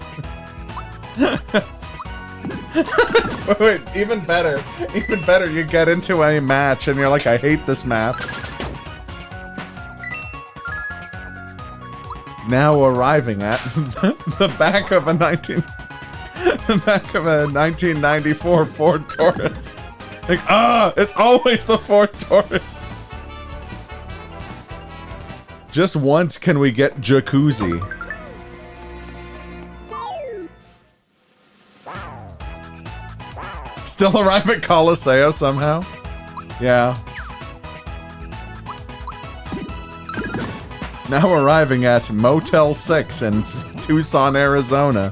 Wait, even better. Even better, you get into a match and you're like, I hate this map. Now arriving at the back of a 1994 Ford Taurus. Like, it's always the Ford Taurus. Just once can we get jacuzzi. Still arrive at Coliseo somehow? Yeah. Now arriving at Motel 6 in Tucson, Arizona.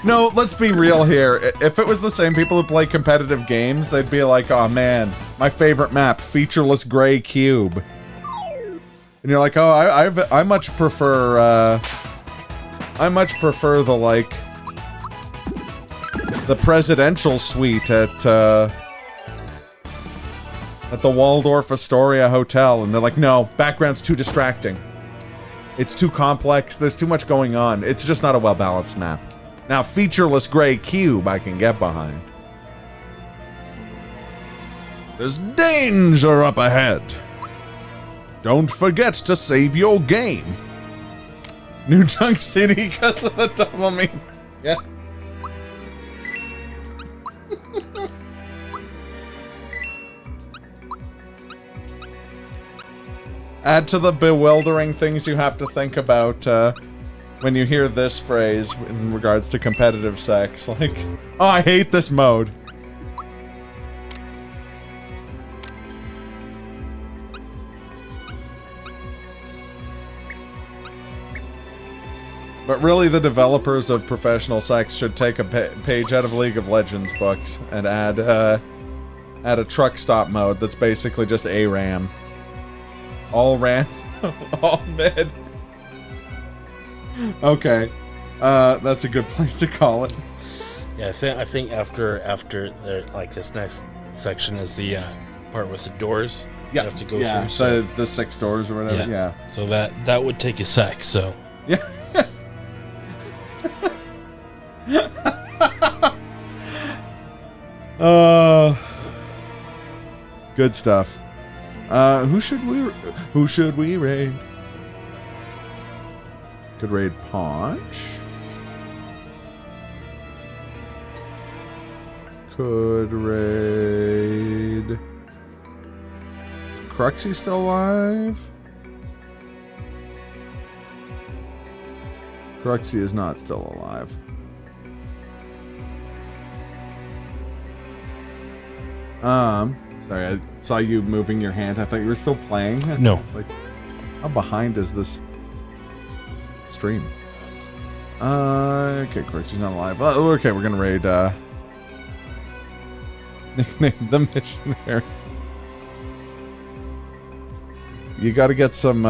No, let's be real here. If it was the same people who play competitive games, they'd be like, oh man, my favorite map, featureless gray cube. And you're like, oh, I much prefer, the, like, the presidential suite at the Waldorf Astoria Hotel. And they're like, no, background's too distracting. It's too complex, there's too much going on. It's just not a well-balanced map. Now, featureless gray cube I can get behind. There's danger up ahead. Don't forget to save your game. New Junk City because of the double mean. Yeah. Add to the bewildering things you have to think about when you hear this phrase in regards to competitive sex. Like, oh, I hate this mode. But really, the developers of professional sex should take a page out of League of Legends books and add a truck stop mode that's basically just ARAM. All ran, all mid. Okay, that's a good place to call it. Yeah, I think after like this next section is the part with the doors. Yeah, you have to go through. So the 6 doors or whatever. Yeah. So that would take a sec. So yeah. Good stuff. Who should we raid? Could raid Paunch. Could raid... Is Cruxy still alive? Cruxy is not still alive. Sorry, I saw you moving your hand. I thought you were still playing. No. It's like, how behind is this stream? Okay, Cruxy's not alive. Oh, okay, we're gonna raid, nickname the missionary. You gotta get some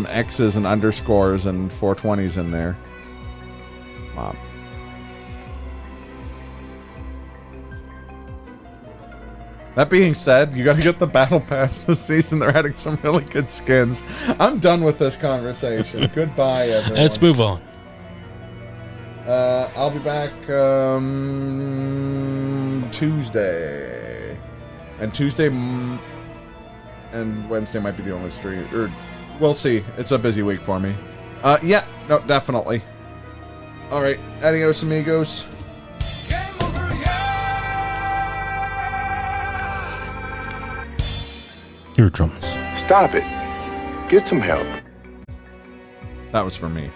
X's and underscores and 420s in there. Mom. That being said, you gotta get the battle pass this season. They're adding some really good skins. I'm done with this conversation. Goodbye, everyone. Let's move on. I'll be back Tuesday. And Tuesday and Wednesday might be the only stream. Or we'll see. It's a busy week for me. Yeah, no, definitely. Alright, adios amigos. Eardrums. Stop it. Get some help. That was for me.